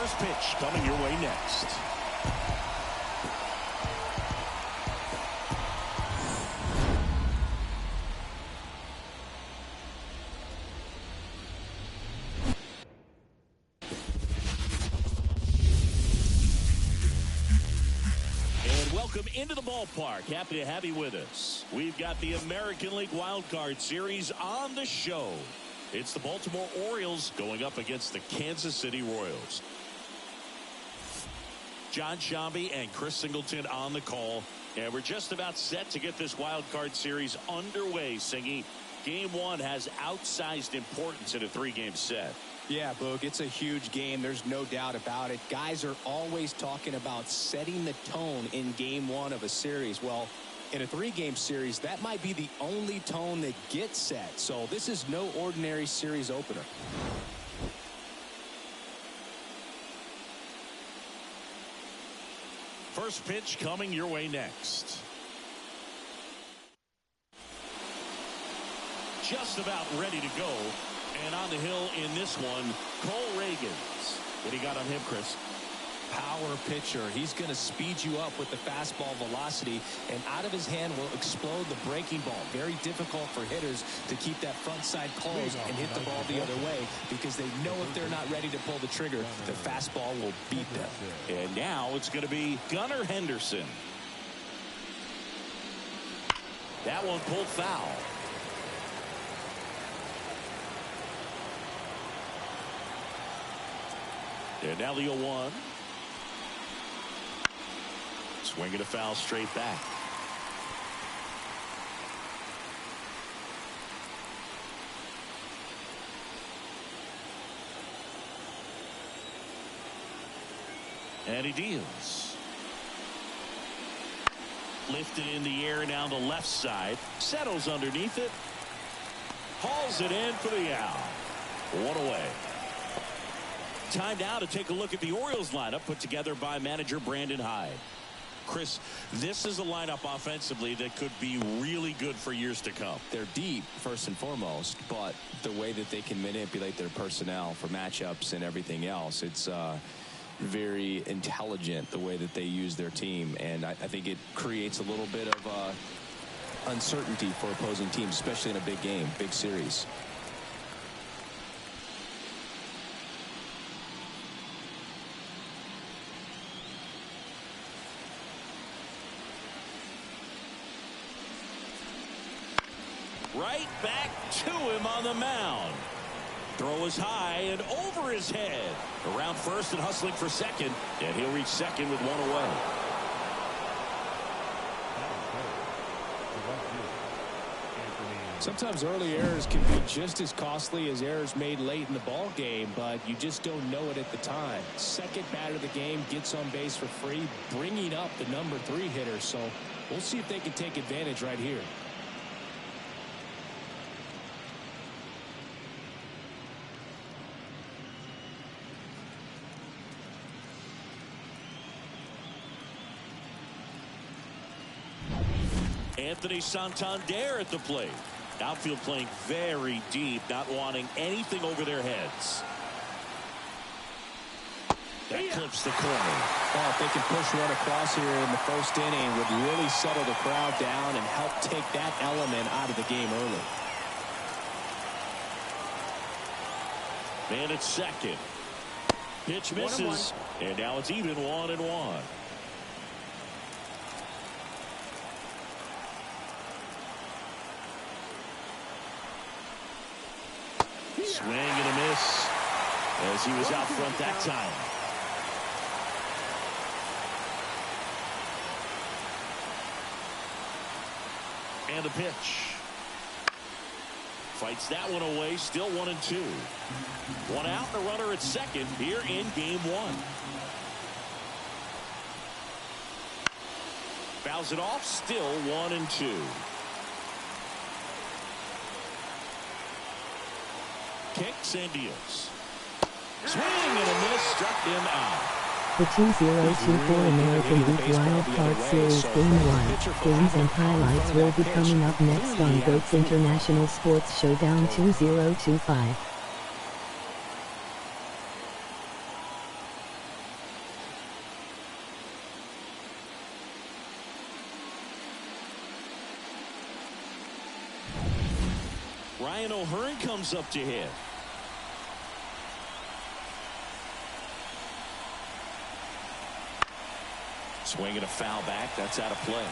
First pitch coming your way next. Welcome into the ballpark. Happy to have you with us. We've got the American League Wildcard Series on the show. It's the Baltimore Orioles going up against the Kansas City Royals. John Shambi and Chris Singleton on the call. And we're just about set to get this Wildcard Series underway, Singy. Game one has outsized importance in a three-game set. Yeah, Boog, it's a huge game. There's no doubt about it. Guys are always talking about setting the tone in game one of a series. Well, in a three-game series, that might be the only tone that gets set. So this is no ordinary series opener. First pitch coming your way next. Just about ready to go. And on the hill in this one, Cole Reagans. What do you got on him, Chris? Power pitcher. He's going to speed you up with the fastball velocity, and out of his hand will explode the breaking ball. Very difficult for hitters to keep that front side closed and hit the ball the other way, because they know if they're not ready to pull the trigger, the fastball will beat them. And now it's going to be Gunnar Henderson. That one pulled foul. And now the 0-1. Swinging a foul straight back. And he deals. Lifted in the air now the left side. Settles underneath it. Hauls it in for the out. One away. Time now to take a look at the Orioles lineup put together by manager Brandon Hyde. Chris, this is a lineup offensively that could be really good for years to come. They're deep, first and foremost, but the way that they can manipulate their personnel for matchups and everything else, it's very intelligent the way that they use their team. And I think it creates a little bit of uncertainty for opposing teams, especially in a big game, big series. Right back to him on the mound. Throw is high and over his head. Around first and hustling for second. And he'll reach second with one away. Sometimes early errors can be just as costly as errors made late in the ball game, but you just don't know it at the time. Second batter of the game gets on base for free, bringing up the number 3 hitter. So we'll see if they can take advantage right here. Anthony Santander at the plate. Outfield playing very deep, not wanting anything over their heads. That clips the corner. Well, if they can push one across here in the first inning, would really settle the crowd down and help take that element out of the game early. Man at second. Pitch misses. And now it's even 1-1. Swing and a miss as he was out front that time. And a pitch. Fights that one away, still 1-2. One out, the runner at second here in game one. Fouls it off, still 1-2. Kicks and deals. Swing and a miss, struck him out. The 2024 American League Wildcard Series Game 1 games and highlights will be coming up next on GOAT's International Sports Showdown 2025. Ryan O'Hearn comes up to hit. Swing and a foul back. That's out of play.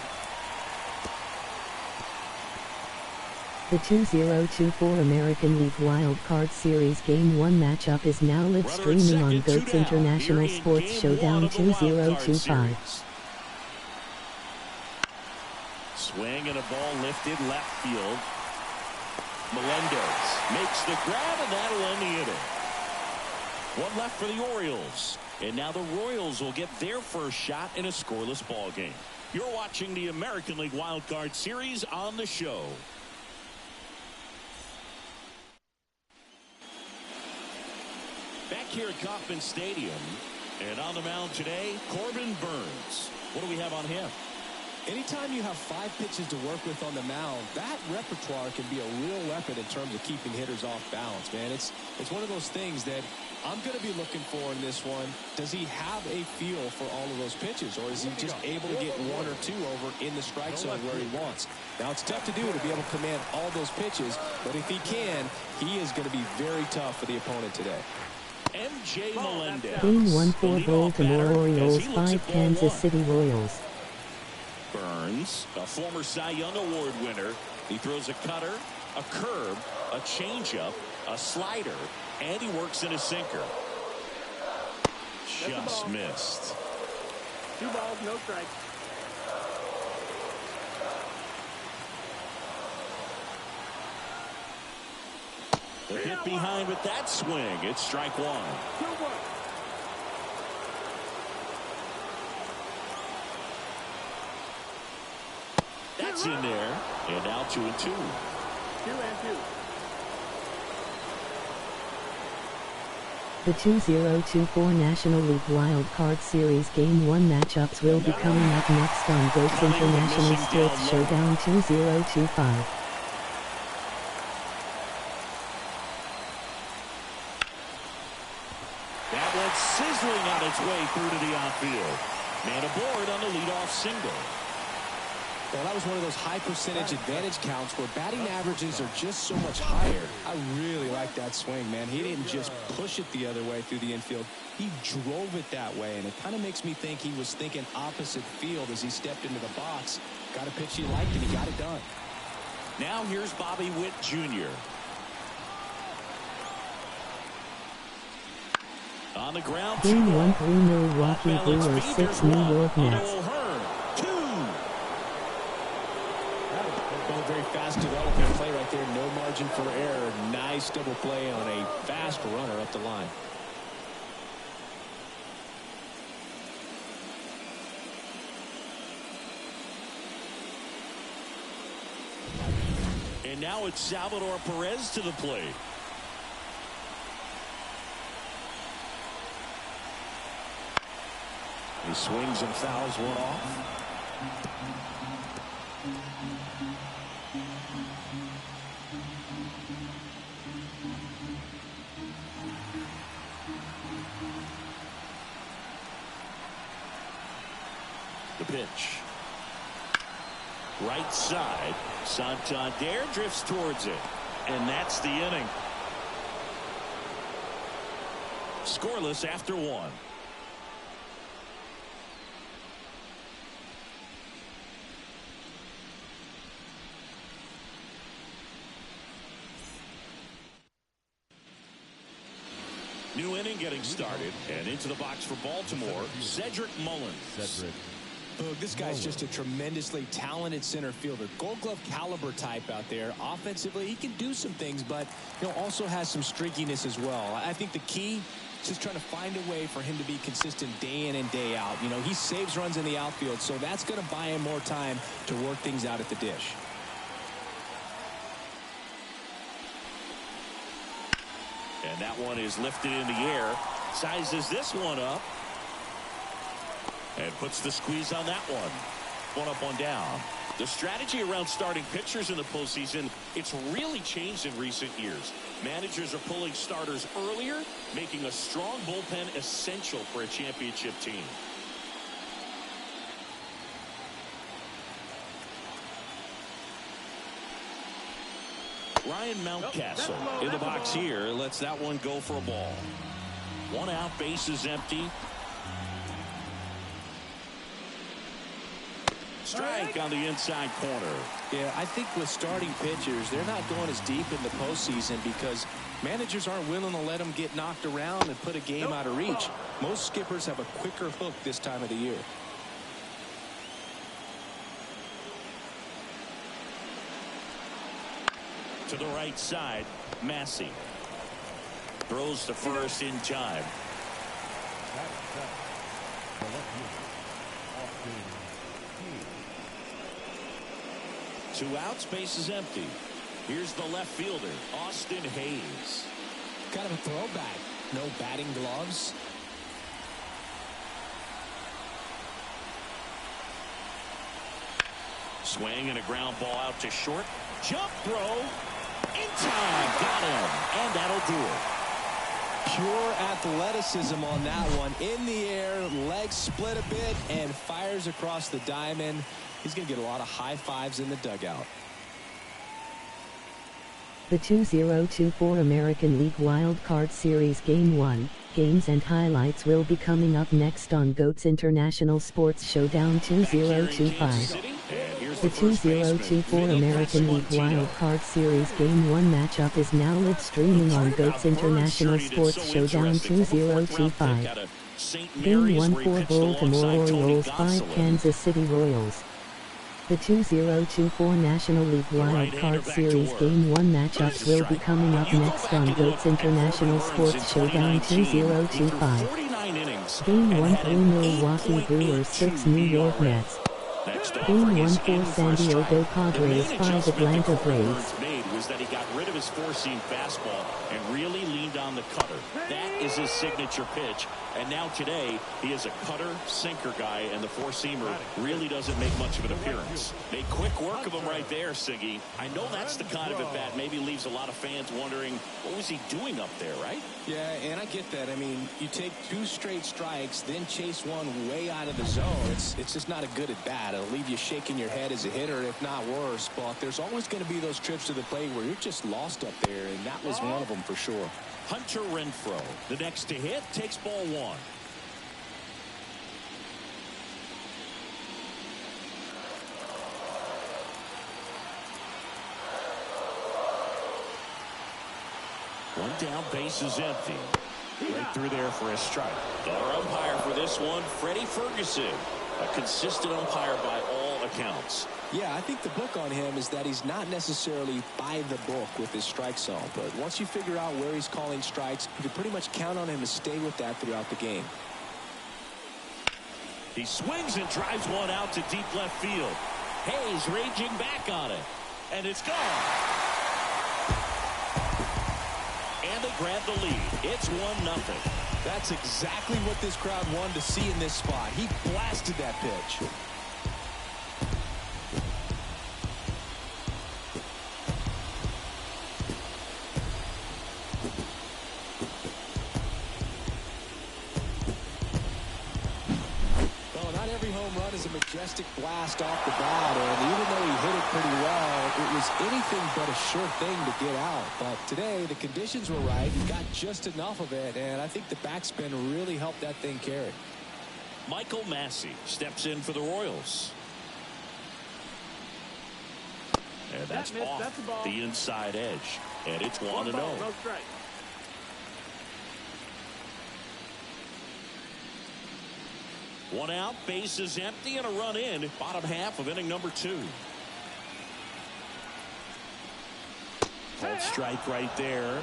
The 2024 American League Wildcard Series Game 1 matchup is now live streaming on GOAT's International Sports Showdown 2025. Swing and a ball lifted left field. Melendez makes the grab, and that'll end the inning. One left for the Orioles. And now the Royals will get their first shot in a scoreless ball game. You're watching the American League Wildcard Series on the show. Back here at Kauffman Stadium, and on the mound today, Corbin Burns. What do we have on him? Anytime you have 5 pitches to work with on the mound, that repertoire can be a real weapon in terms of keeping hitters off balance, man. It's one of those things that I'm going to be looking for in this one. Does he have a feel for all of those pitches, or is he just able to get 1 or 2 over in the strike zone where he wants? Now, it's tough to do to be able to command all those pitches, but if he can, he is going to be very tough for the opponent today. MJ Melendez. Game 1 for Baltimore Orioles 5 Kansas City Royals. Burns, a former Cy Young Award winner. He throws a cutter, a curve, a changeup, a slider, and he works in a sinker. Just missed. 2 balls, no strikes. The hit behind with that swing. It's strike 1. 2-1. That's in there. And now 2-2. 2-2. The 2024 National League Wildcard Series Game 1 matchups will be coming up next on GOAT's International Sports Showdown 2025. That went sizzling on its way through to the outfield. Man aboard on the leadoff single. Well, that was one of those high percentage advantage counts where batting averages are just so much higher. I really like that swing, man. He didn't just push it the other way through the infield. He drove it that way, and it kind of makes me think he was thinking opposite field as he stepped into the box. Got a pitch he liked, and he got it done. Now here's Bobby Witt Jr. On the ground. Game 1 3 Milwaukee Brewers 6 New York Mets. Very fast development play right there. No margin for error. Nice double play on a fast runner up the line. And now it's Salvador Perez to the plate. He swings and fouls one off. The pitch. Right side. Santander drifts towards it. And that's the inning. Scoreless after 1. New inning getting started, and into the box for Baltimore, Cedric Mullins. Look, this guy's just a tremendously talented center fielder. Gold Glove caliber type out there. Offensively, he can do some things, but also has some streakiness as well. I think the key is just trying to find a way for him to be consistent day in and day out. He saves runs in the outfield, so that's going to buy him more time to work things out at the dish. And that one is lifted in the air. Sizes this one up. And puts the squeeze on that one. One up, one down. The strategy around starting pitchers in the postseason, it's really changed in recent years. Managers are pulling starters earlier, making a strong bullpen essential for a championship team. Ryan Mountcastle in the box here. Lets that one go for a ball. One out, bases empty. Strike on the inside corner. Yeah, I think with starting pitchers, they're not going as deep in the postseason because managers aren't willing to let them get knocked around and put a game out of reach. Most skippers have a quicker hook this time of the year. To the right side, Massey throws to first in time. Two outs, base is empty. Here's the left fielder, Austin Hayes. Kind of a throwback. No batting gloves. Swing and a ground ball out to short. Jump throw. In time. Got him. And that'll do it. Pure athleticism on that one. In the air, legs split a bit, and fires across the diamond. He's going to get a lot of high fives in the dugout. The 2024 American League Wildcard Series Game 1, games and highlights will be coming up next on GOAT's International Sports Showdown 2025. The 2024 American League Wildcard Series Game 1 matchup is now live streaming on GOAT's International Sports Showdown 2025. Game 1 for Baltimore Orioles 5 Kansas City Royals. The 2024 National League Wildcard Series Game 1 matchups will be coming up next on GOAT's International Sports Showdown 2025. Game 1 3 Milwaukee Brewers 6 New York Mets. Game 1 4 San Diego Padres 5 Atlanta Braves. Was that he got rid of his four-seam fastball and really leaned on the cutter. That is his signature pitch. And now today, he is a cutter, sinker guy, and the four-seamer really doesn't make much of an appearance. Made quick work of him right there, Siggy. I know that's the kind of at-bat maybe leaves a lot of fans wondering, what was he doing up there, right? Yeah, and I get that. I mean, you take 2 straight strikes, then chase one way out of the zone. It's just not a good at-bat. It'll leave you shaking your head as a hitter, if not worse. But there's always going to be those trips to the plate where you're just lost up there, and that was one of them for sure. Hunter Renfroe, the next to hit, takes ball 1. One down, base is empty. Right through there for a strike. Our umpire for this one, Freddie Ferguson. A consistent umpire by all accounts. Yeah, I think the book on him is that he's not necessarily by the book with his strike zone. But once you figure out where he's calling strikes, you can pretty much count on him to stay with that throughout the game. He swings and drives one out to deep left field. Hayes raging back on it. And it's gone. And they grab the lead. It's 1-0. That's exactly what this crowd wanted to see in this spot. He blasted that pitch. Well, not every home run is a majestic blast off the bat, and even though he hit it pretty well, it was anything but a sure thing to get out. But today, the conditions were right. He got just enough of it, and I think the backspin really helped that thing carry. Michael Massey steps in for the Royals. And that's off the inside edge. And it's 1-0. No strike. One out, base is empty, and a run in. Bottom half of inning number 2. Called strike right there.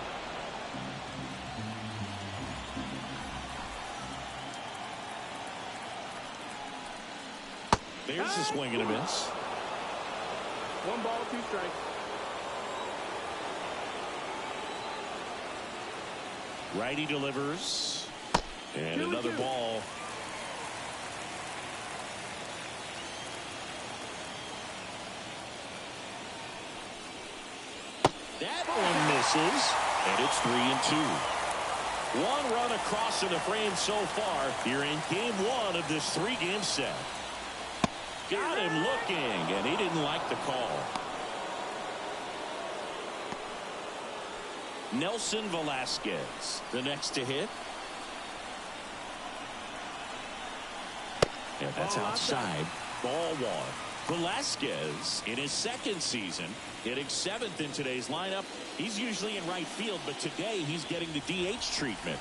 There's a swing and a miss. 1 ball, 2 strikes. Righty delivers. And another ball. That one misses, and it's 3-2. 1 run across in the frame so far here in game 1 of this 3-game set. Got him looking, and he didn't like the call. Nelson Velasquez, the next to hit. And that's outside. Ball one. Velasquez in his second season, hitting 7th in today's lineup. He's usually in right field, but today he's getting the DH treatment.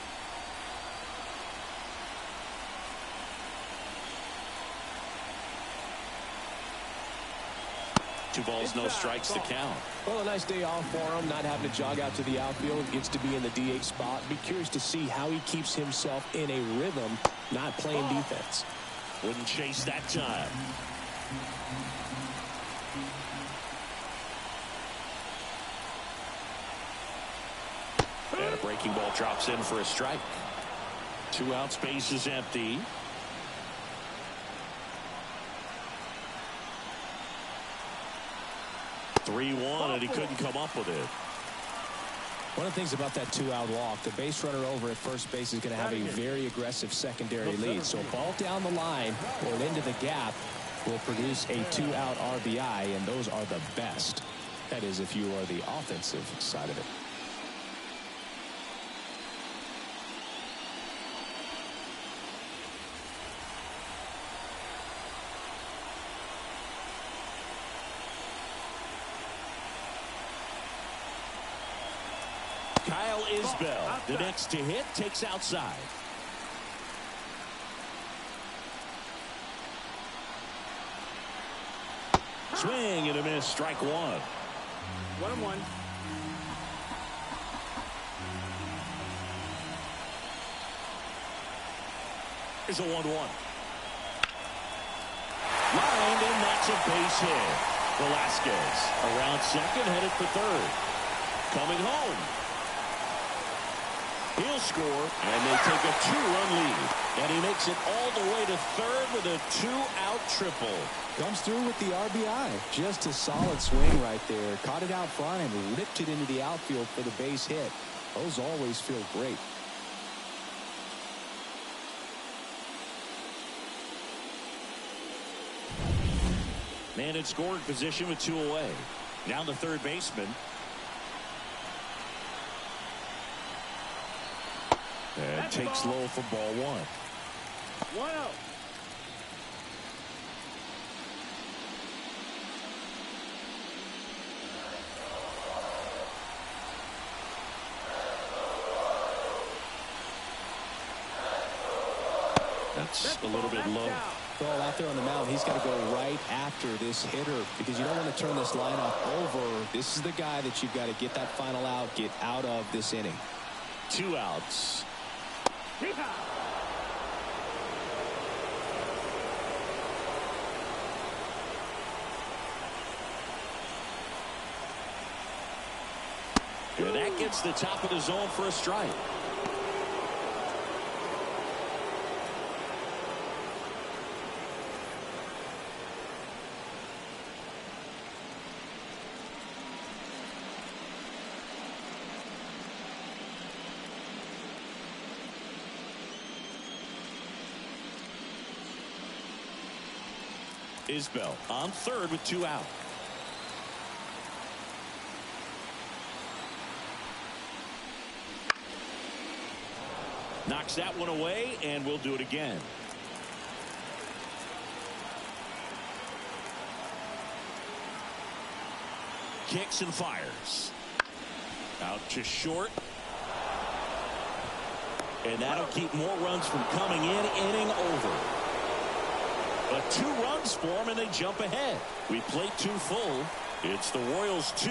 2 balls, no strikes to count. Well, a nice day off for him, not having to jog out to the outfield. Gets to be in the DH spot. Be curious to see how he keeps himself in a rhythm, not playing defense. Wouldn't chase that time. And a breaking ball drops in for a strike. 2 outs, base is empty. (3-1), and he couldn't come up with it. One of the things about that 2-out walk, the base runner over at first base is going to have a very aggressive secondary lead. So a ball down the line or into the gap will produce a 2-out RBI, and those are the best. That is, if you are the offensive side of it. Kyle Isbell, the next to hit, takes outside. Swing and a miss, strike one. 1-1. Here's a 1-1. Lined, and that's a base hit. Velasquez around second, headed for third. Coming home. He'll score, and they take a 2-run lead. And he makes it all the way to third with a 2-out triple. Comes through with the RBI. Just a solid swing right there. Caught it out front and ripped it into the outfield for the base hit. Those always feel great. Man in scoring position with 2 away. Now the third baseman. And takes low for ball one. 1-0. That's a little bit low. Well, out there on the mound, he's got to go right after this hitter because you don't want to turn this lineup over. This is the guy that you've got to get that final out, get out of this inning. 2 outs. And that gets the top of the zone for a strike. Isbell on third with 2 out. Knocks that one away, and we'll do it again. Kicks and fires. Out to short. And that'll keep more runs from coming in. Inning over. But 2 runs for them, and they jump ahead. We play 2 full. It's the Royals 2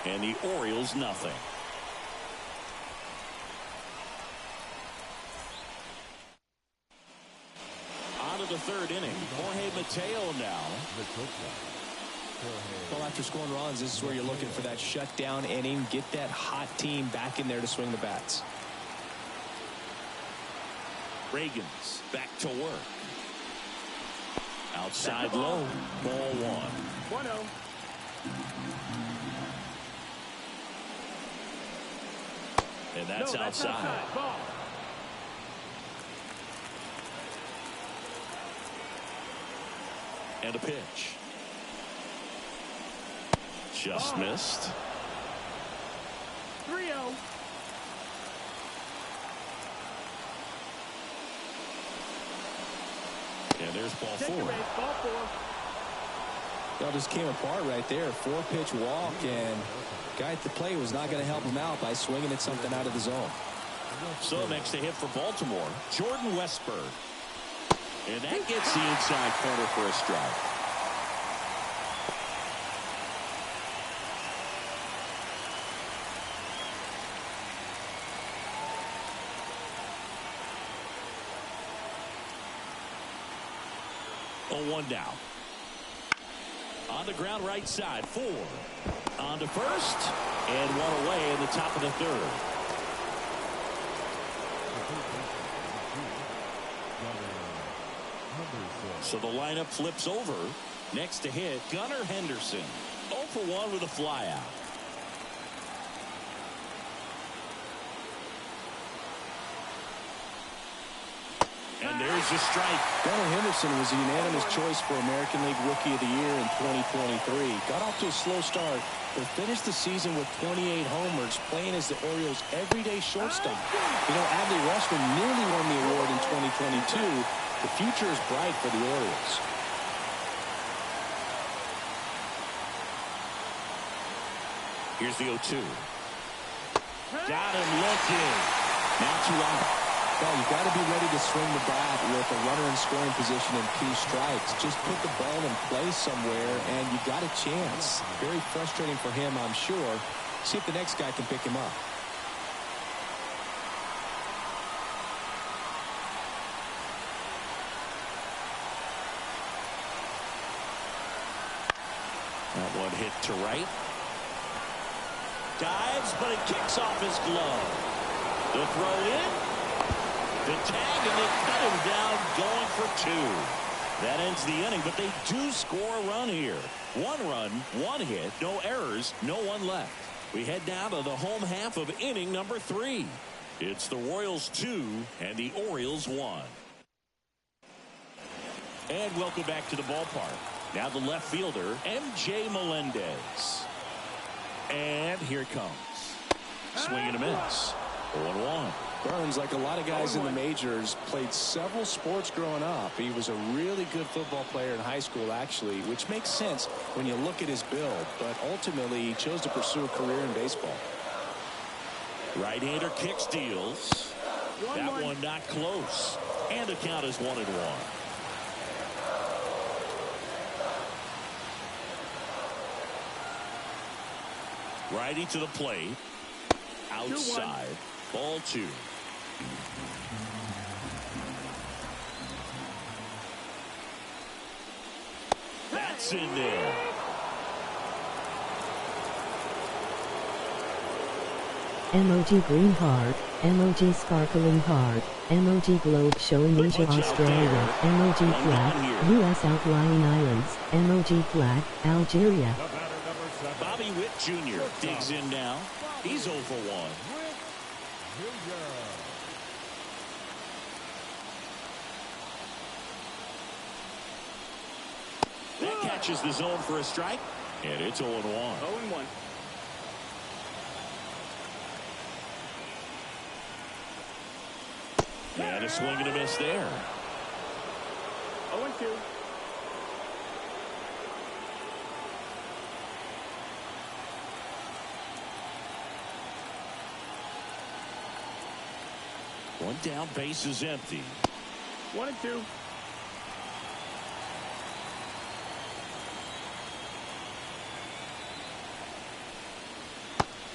and the Orioles nothing. On to the third inning. Jorge Mateo now. Well, after scoring runs, this is where you're looking for that shutdown inning. Get that hot team back in there to swing the bats. Reagan's back to work. Outside low, ball 1. 1-0. And that's outside. Ball. And a pitch. Just missed. 3-0. And there's ball Take the 4. base, ball 4. It all just came apart right there. 4-pitch walk, and guy at the plate was not going to help him out by swinging at something out of the zone. So next to hit for Baltimore, Jordan Westburg. And that gets the inside corner for a strike. Oh, 1 down. On the ground right side, 4. On to first, and 1 away in the top of the 3rd. So the lineup flips over. Next to hit, Gunnar Henderson. 0 for 1 with a flyout. And there's a strike. Gunnar Henderson was a unanimous choice for American League Rookie of the Year in 2023. Got off to a slow start, but finished the season with 28 homers, playing as the Orioles' everyday shortstop. You know, Adley Rutschman nearly won the award in 2022. The future is bright for the Orioles. Here's the 0-2. Got him looking. Now 2 out. Well, you got to be ready to swing the bat with a runner in scoring position and 2 strikes. Just put the ball in play somewhere, and you got a chance. Very frustrating for him, I'm sure. See if the next guy can pick him up. That one hit to right. Dives, but it kicks off his glove. The throw in. The tag, and they cut him down going for 2. That ends the inning, but they do score a run here. 1 run, 1 hit, no errors, no one left. We head down to the home half of inning number 3. It's the Royals 2 and the Orioles 1. And welcome back to the ballpark. Now the left fielder, M.J. Melendez. And here it comes. Swing and a miss. 1-1. Burns, like a lot of guys in the majors, played several sports growing up. He was a really good football player in high school, actually, which makes sense when you look at his build. But ultimately, he chose to pursue a career in baseball. Right-hander kicks, deals. That one not close. And the count is 1-1. Righty to the plate. Outside. Ball 2. That's in there. Emoji green heart, emoji sparkling heart, emoji globe showing Asia, Australia, emoji flag, U.S. outlying islands, emoji flag, Algeria. Bobby Witt Jr. digs in now. He's 0 for 1. That catches the zone for a strike, and it's 0-1. 0-1. And a swing and a miss there. 0-2. One down, base is empty. 1-2.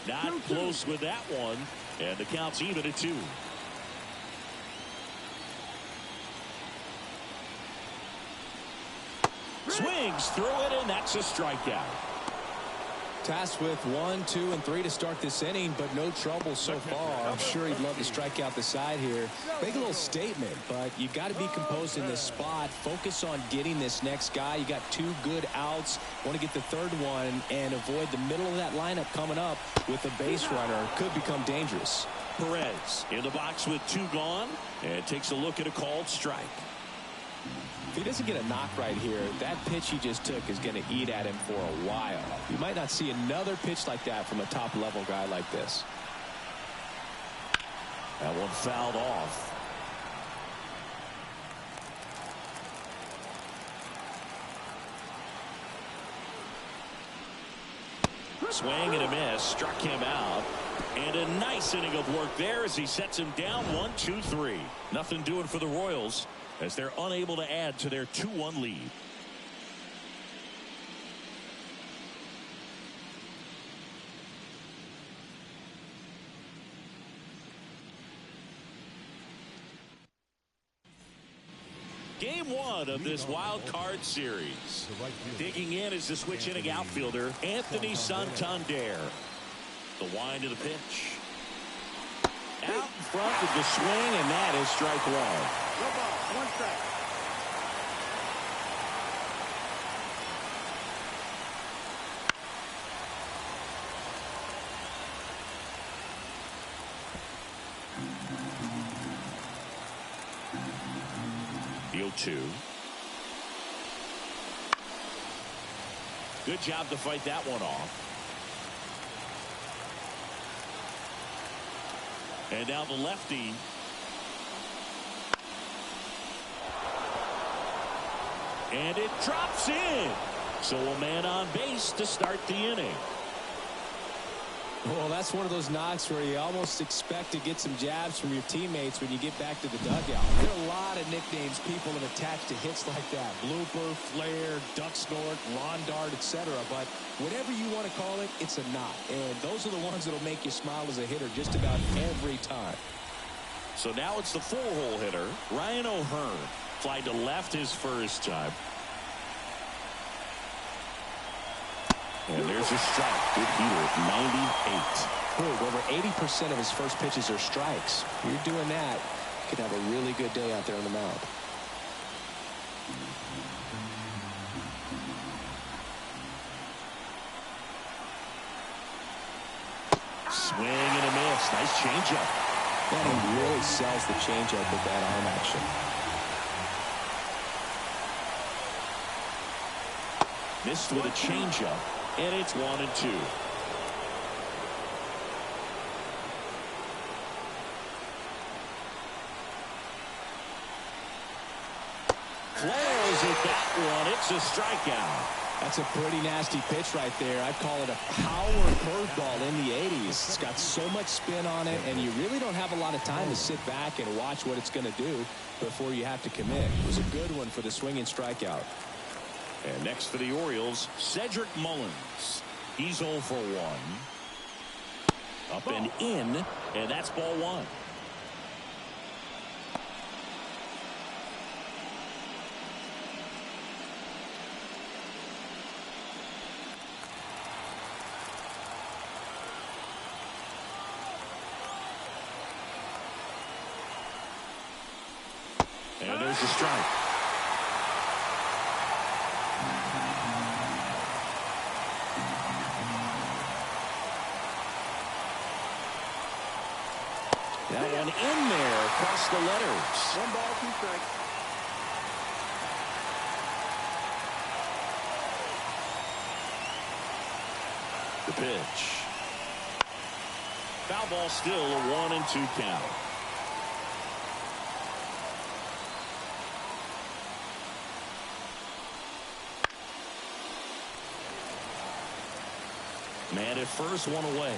Not close with that one, and the count's even at 2. Swings through it, and that's a strikeout. Tasked with 1, 2, and 3 to start this inning, but no trouble so far. I'm sure he'd love to strike out the side here. Make a little statement, but you got to be composed in this spot. Focus on getting this next guy. You got 2 good outs. Want to get the 3rd one and avoid the middle of that lineup coming up with a base runner. Could become dangerous. Perez in the box with 2 gone, and takes a look at a called strike. If he doesn't get a knock right here, that pitch he just took is going to eat at him for a while. You might not see another pitch like that from a top-level guy like this. That one fouled off. Swing and a miss. Struck him out. And a nice inning of work there as he sets him down 1-2-3. Nothing doing for the Royals as they're unable to add to their 2-1 lead. Game one of this wild card series. Digging in is the switch inning outfielder, Anthony Santander. The wind of the pitch. Out in front of the swing, and that is strike one. No ball, 1 strike. The 0-2. Good job to fight that one off. And now the lefty. And it drops in. So a man on base to start the inning. Well, that's one of those knocks where you almost expect to get some jabs from your teammates when you get back to the dugout. There are a lot of nicknames people have attached to hits like that. Blooper, flare, duck snort, lawn dart, etc. But whatever you want to call it, it's a knock. And those are the ones that will make you smile as a hitter just about every time. So now it's the 4-hole hitter, Ryan O'Hearn. Fly to left his first time. And there's a strike. Good heater at 98. Good. Over 80% of his first pitches are strikes. You're doing that, you could have a really good day out there on the mound. Swing and a miss. Nice changeup. Yeah, he really sells the changeup with that arm action. Missed with a changeup. And it's 1-2. Flares at that one. It's a strikeout. That's a pretty nasty pitch right there. I'd call it a power curveball in the 80s. It's got so much spin on it, and you really don't have a lot of time to sit back and watch what it's going to do before you have to commit. It was a good one for the swinging strikeout. And next for the Orioles, Cedric Mullins. He's 0 for 1. Up and in, and that's ball 1. And there's a strike. That one in there across the letters. 1 ball, 2 strikes. The pitch. Foul ball, still a 1-2 count. Man at first, 1 away.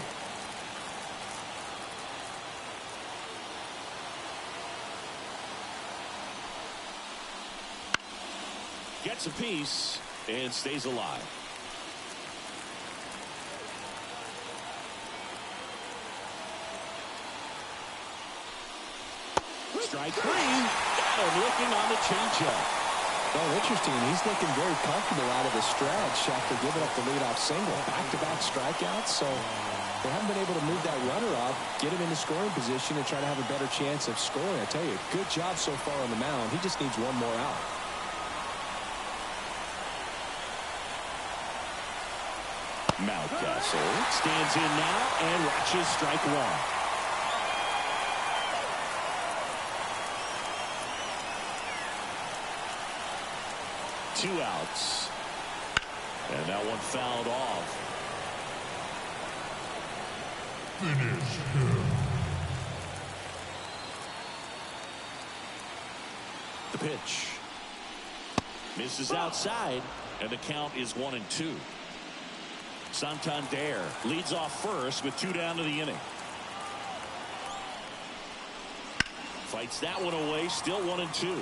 Gets a piece and stays alive. Strike 3. Got him looking on the changeup. Oh, interesting. He's looking very comfortable out of the stretch after giving up the leadoff single. Back-to-back strikeouts, so they haven't been able to move that runner up, get him in the scoring position, and try to have a better chance of scoring. I tell you, good job so far on the mound. He just needs 1 more out. Mountcastle stands in now and watches strike 1. Two outs. And that one fouled off. Finish him. The pitch. Misses outside, and the count is 1-2. Santander leads off first with 2 down to the inning. Fights that one away, still 1-2.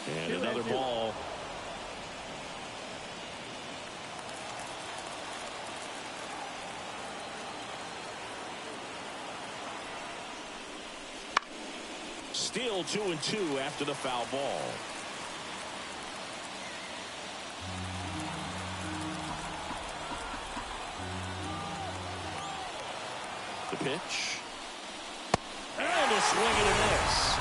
And another ball. Still 2-2 after the foul ball. The pitch. And a swing and a miss.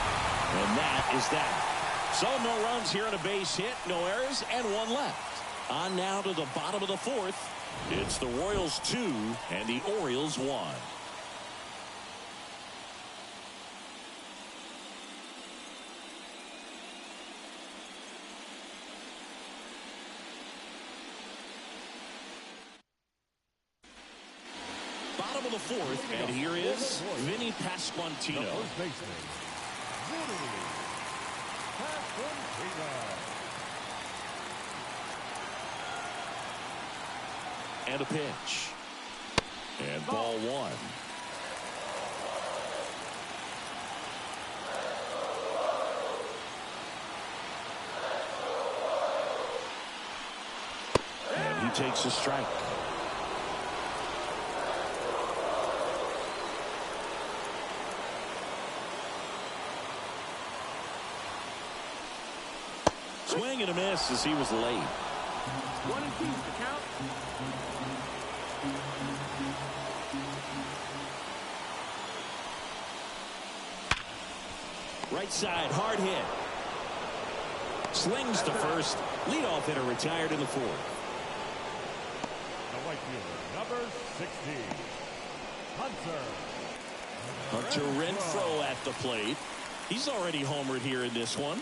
And that is that. So no runs here on a base hit, no errors, and 1 left. On now to the bottom of the 4th. It's the Royals 2 and the Orioles 1. Bottom of the 4th, and here is Vinny Pasquantino. And a pitch. And ball 1. And he takes a strike. Swing and a miss as he was late. 1-2 the count. Right side, hard hit. Slings to first. Leadoff hitter retired in the 4th. The right fielder, number 16, Hunter Renfroe at the plate. He's already homered here in this one.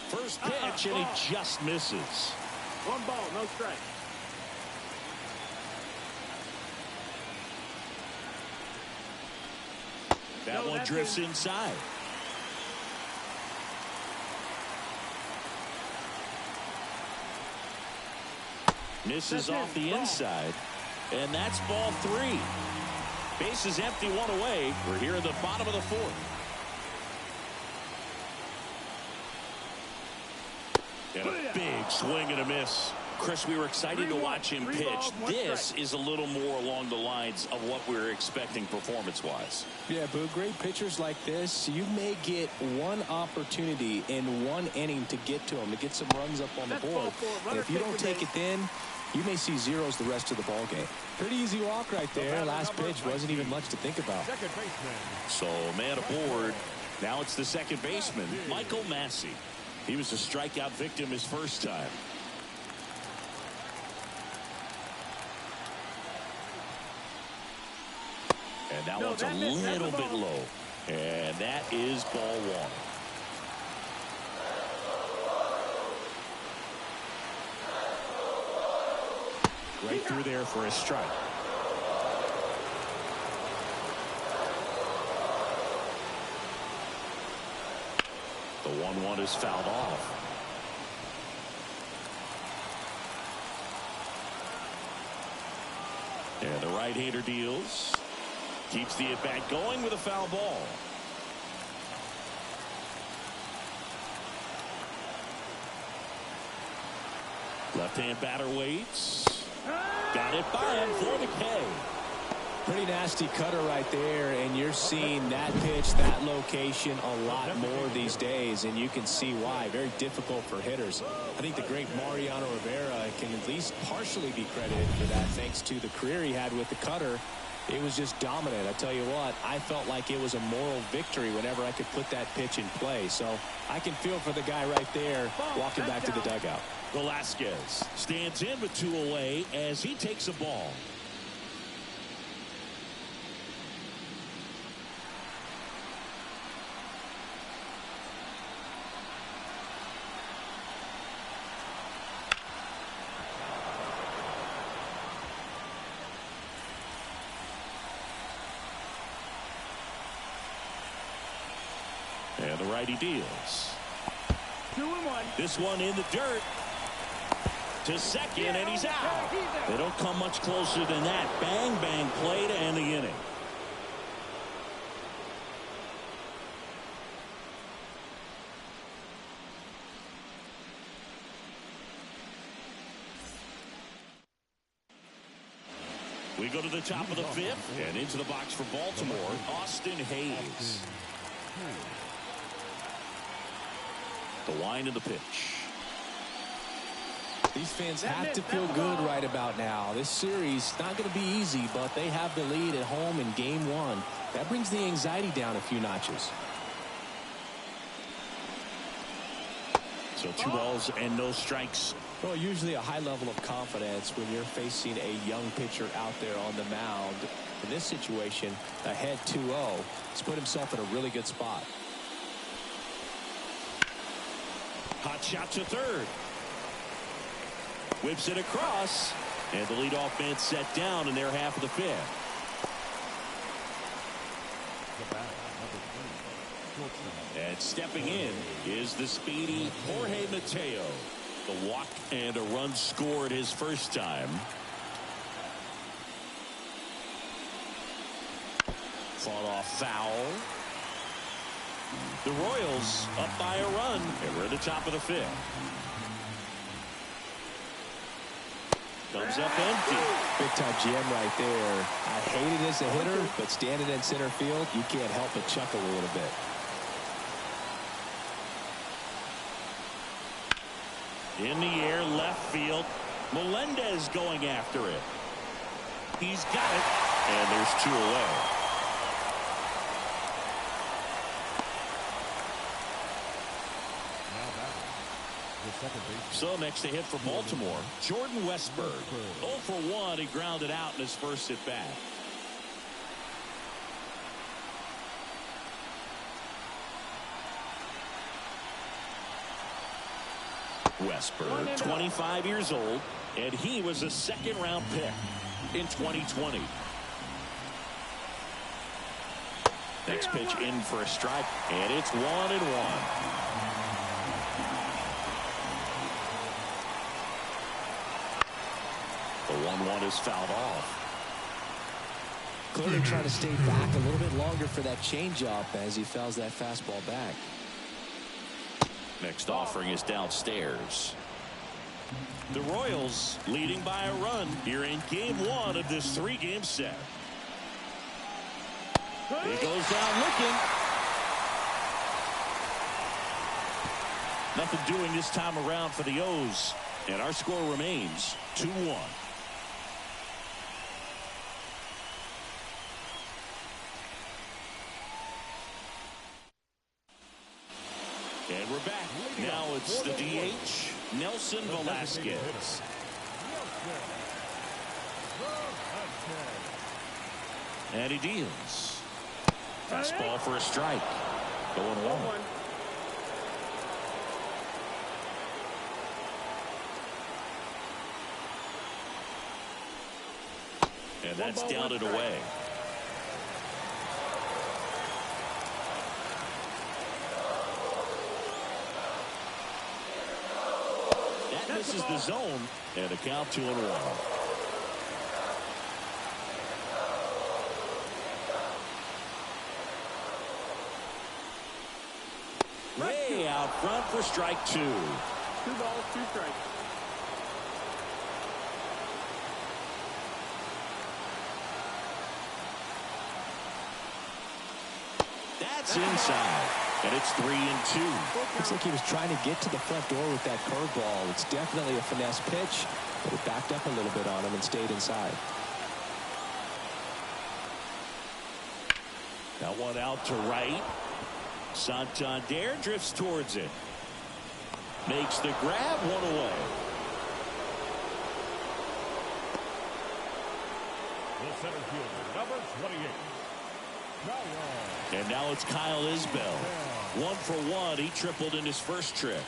First pitch, and he just misses. 1 ball, no strike. That one drifts inside. Misses off the inside. And that's ball 3. Base is empty, 1 away. We're here at the bottom of the 4th. And a big swing and a miss. Chris, we were excited to watch him pitch. This is a little more along the lines of what we were expecting performance-wise. Yeah, Boo, great pitchers like this, you may get one opportunity in 1 inning to get to them, to get some runs up on the board. And if you don't take it then, you may see zeros the rest of the ball game. Pretty easy walk right there. Last pitch wasn't even much to think about. So, man aboard. Now it's the second baseman, Michael Massey. He was a strikeout victim his first time. And that one's a little bit low. And that is ball 1. Right through there for a strike. The 1-1 is fouled off. And the right-hander deals. Keeps the at-bat going with a foul ball. Left-hand batter waits. Got it by him for the K. Pretty nasty cutter right there, and you're seeing that pitch, that location a lot more these days, and you can see why. Very difficult for hitters. I think the great Mariano Rivera can at least partially be credited for that, thanks to the career he had with the cutter. It was just dominant. I tell you what, I felt like it was a moral victory whenever I could put that pitch in play. So I can feel for the guy right there walking back to the dugout. Velasquez stands in with 2 away as he takes a ball. righty deals. 2-1. This one in the dirt. To second, and he's out. They don't come much closer than that. Bang, bang play to end the inning. We go to the top of the fifth and into the box for Baltimore, Austin Hayes. The line of the pitch. These fans have to feel good right about now. This series not going to be easy, but they have the lead at home in game one. That brings the anxiety down a few notches. So 2 balls and no strikes. Well, usually a high level of confidence when you're facing a young pitcher out there on the mound. In this situation, ahead 2-0, he's put himself in a really good spot. Hot shot to third. Whips it across, and the leadoff man set down in their half of the fifth. And stepping in is the speedy Jorge Mateo. The walk and a run scored his first time. Fought off foul. The Royals up by a run, and we're at the top of the fifth. Comes up empty. Big time jam right there. I hate it as a hitter, but standing in center field, you can't help but chuckle a little bit. In the air, left field. Melendez going after it. He's got it, and there's 2 away. So next to hit for Baltimore, Jordan Westburg. 0 for 1. He grounded out in his first at bat. Westburg, 25 years old, and he was a second-round pick in 2020. Next pitch in for a strike, and it's 1-1. The 1-1 is fouled off. Clearly trying to stay back a little bit longer for that changeup as he fouls that fastball back. Next offering is downstairs. The Royals leading by a run here in game 1 of this 3-game set. He goes down looking. Nothing doing this time around for the O's, and our score remains 2-1. And we're back. Now it's the DH, Nelson Velasquez. And he deals. Fastball for a strike. 0-1. And that's down and away. Misses the zone, and a count 2-1. Way out front for strike 2. 2 balls, 2 strikes. That's inside. And it's 3-2. Looks like he was trying to get to the front door with that curveball. It's definitely a finesse pitch, but it backed up a little bit on him and stayed inside. That one out to right. Santander drifts towards it. Makes the grab, 1 away. The center fielder, number 28. And now it's Kyle Isbell. 1 for 1. He tripled in his first trip.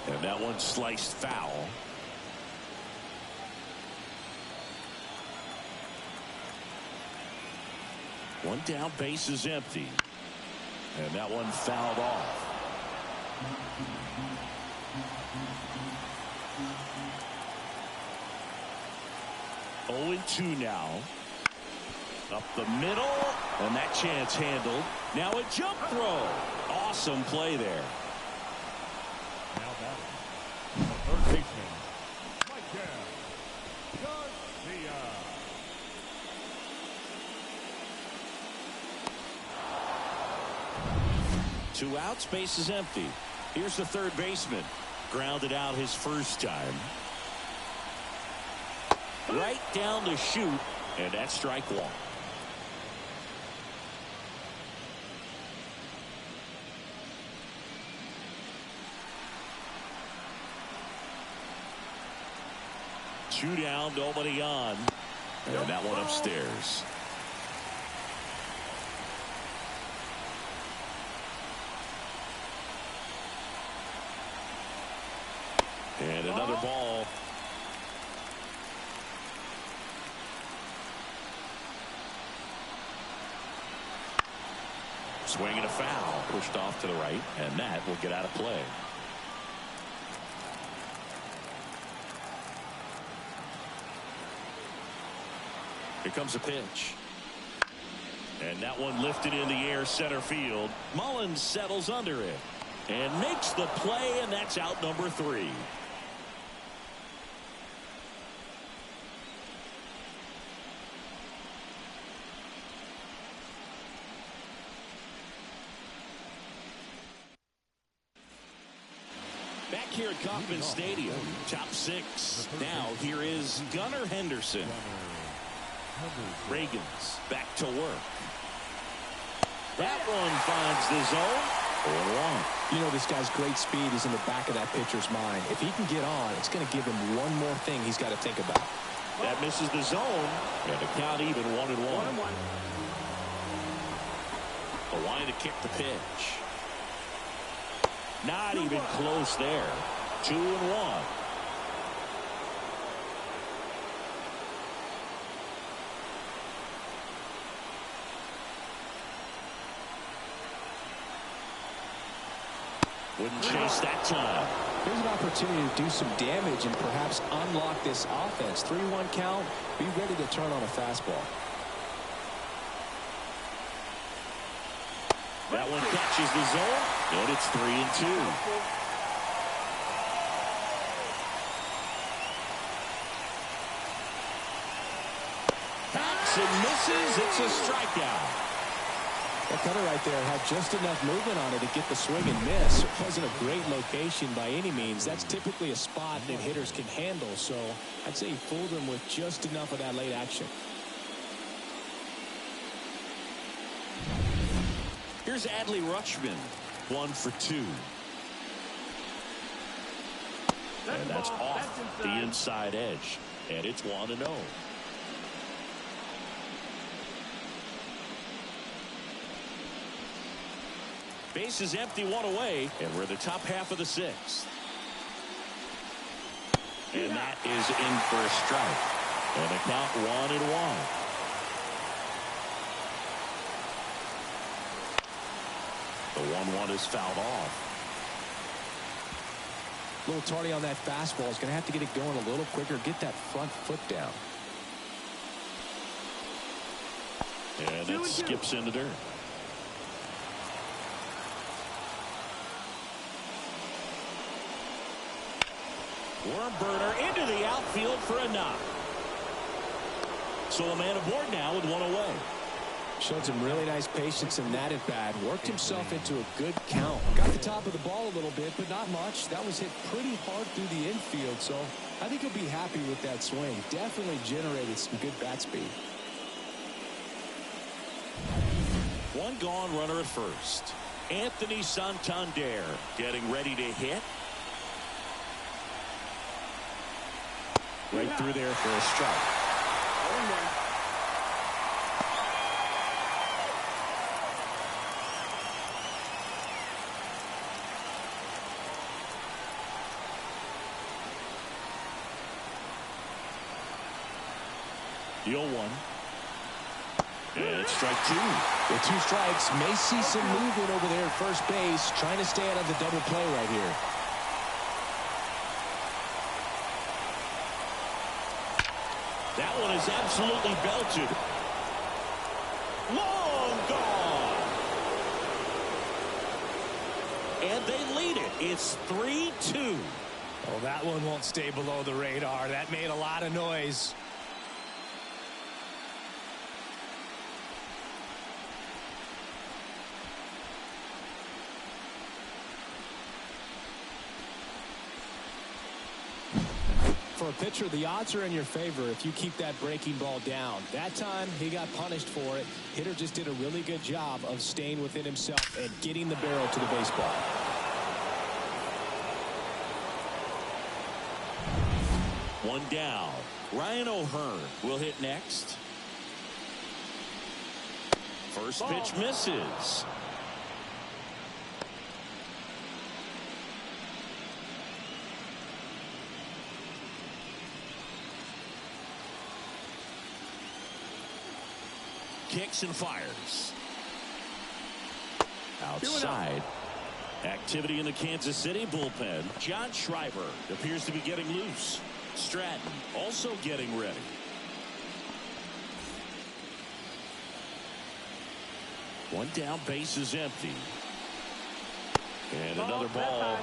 And that one sliced foul. One down, base is empty. And that one fouled off. 0-2 now. Up the middle, and that chance handled. Now a jump throw. Awesome play there. Now batting, the third baseman, Garcia. 2 outs, base is empty. Here's the third baseman. Grounded out his first time. Right down the chute, and that's strike one. Two down, nobody on. And that one upstairs. And another ball. Swing and a foul. Pushed off to the right, and that will get out of play. Here comes a pitch. And that one lifted in the air center field. Mullins settles under it and makes the play, and that's out number 3. Back here at Kauffman Stadium, top 6. Now here is Gunnar Henderson. Reagan's back to work. That one finds the zone. 0-1. You know, this guy's great speed is in the back of that pitcher's mind. If he can get on, it's going to give him one more thing he's got to think about. That misses the zone, and the count even 1-1. The line to kick the pitch. Not even close there. 2-1. Wouldn't chase that time. Here's an opportunity to do some damage and perhaps unlock this offense. 3-1 count. Be ready to turn on a fastball. That one catches the zone, and it's 3-2. Hacks and misses. It's a strikeout. That cutter right there had just enough movement on it to get the swing and miss. It wasn't a great location by any means. That's typically a spot that hitters can handle, so I'd say he fooled him with just enough of that late action. Here's Adley Rutschman, 1 for 2. And that's off the inside edge. And it's 1-0. Base is empty, 1 away, and we're in the top half of the 6th. And that is in for a strike. And the count 1-1. The 1-1 is fouled off. A little tardy on that fastball. Is going to have to get it going a little quicker. Get that front foot down. And it skips into dirt. Worm burner into the outfield for a knock. So a man aboard now with 1 away. Showed some really nice patience in that at bat. Worked himself into a good count. Got the top of the ball a little bit, but not much. That was hit pretty hard through the infield, so I think he'll be happy with that swing. Definitely generated some good bat speed. 1 gone, runner at first. Anthony Santander getting ready to hit. Right through there for a strike. 0-1. The 0-1. And it's strike two. With 2 strikes, may see some movement over there at first base, trying to stay out of the double play right here. That one is absolutely belted. Long gone. And they lead it. It's 3-2. Oh, that one won't stay below the radar. That made a lot of noise. For a pitcher, the odds are in your favor if you keep that breaking ball down. That time, he got punished for it. Hitter just did a really good job of staying within himself and getting the barrel to the baseball. One down. Ryan O'Hearn will hit next. First pitch misses. Kicks and fires. Outside. Activity in the Kansas City bullpen. John Schreiber appears to be getting loose. Stratton also getting ready. One down, base is empty. And another ball.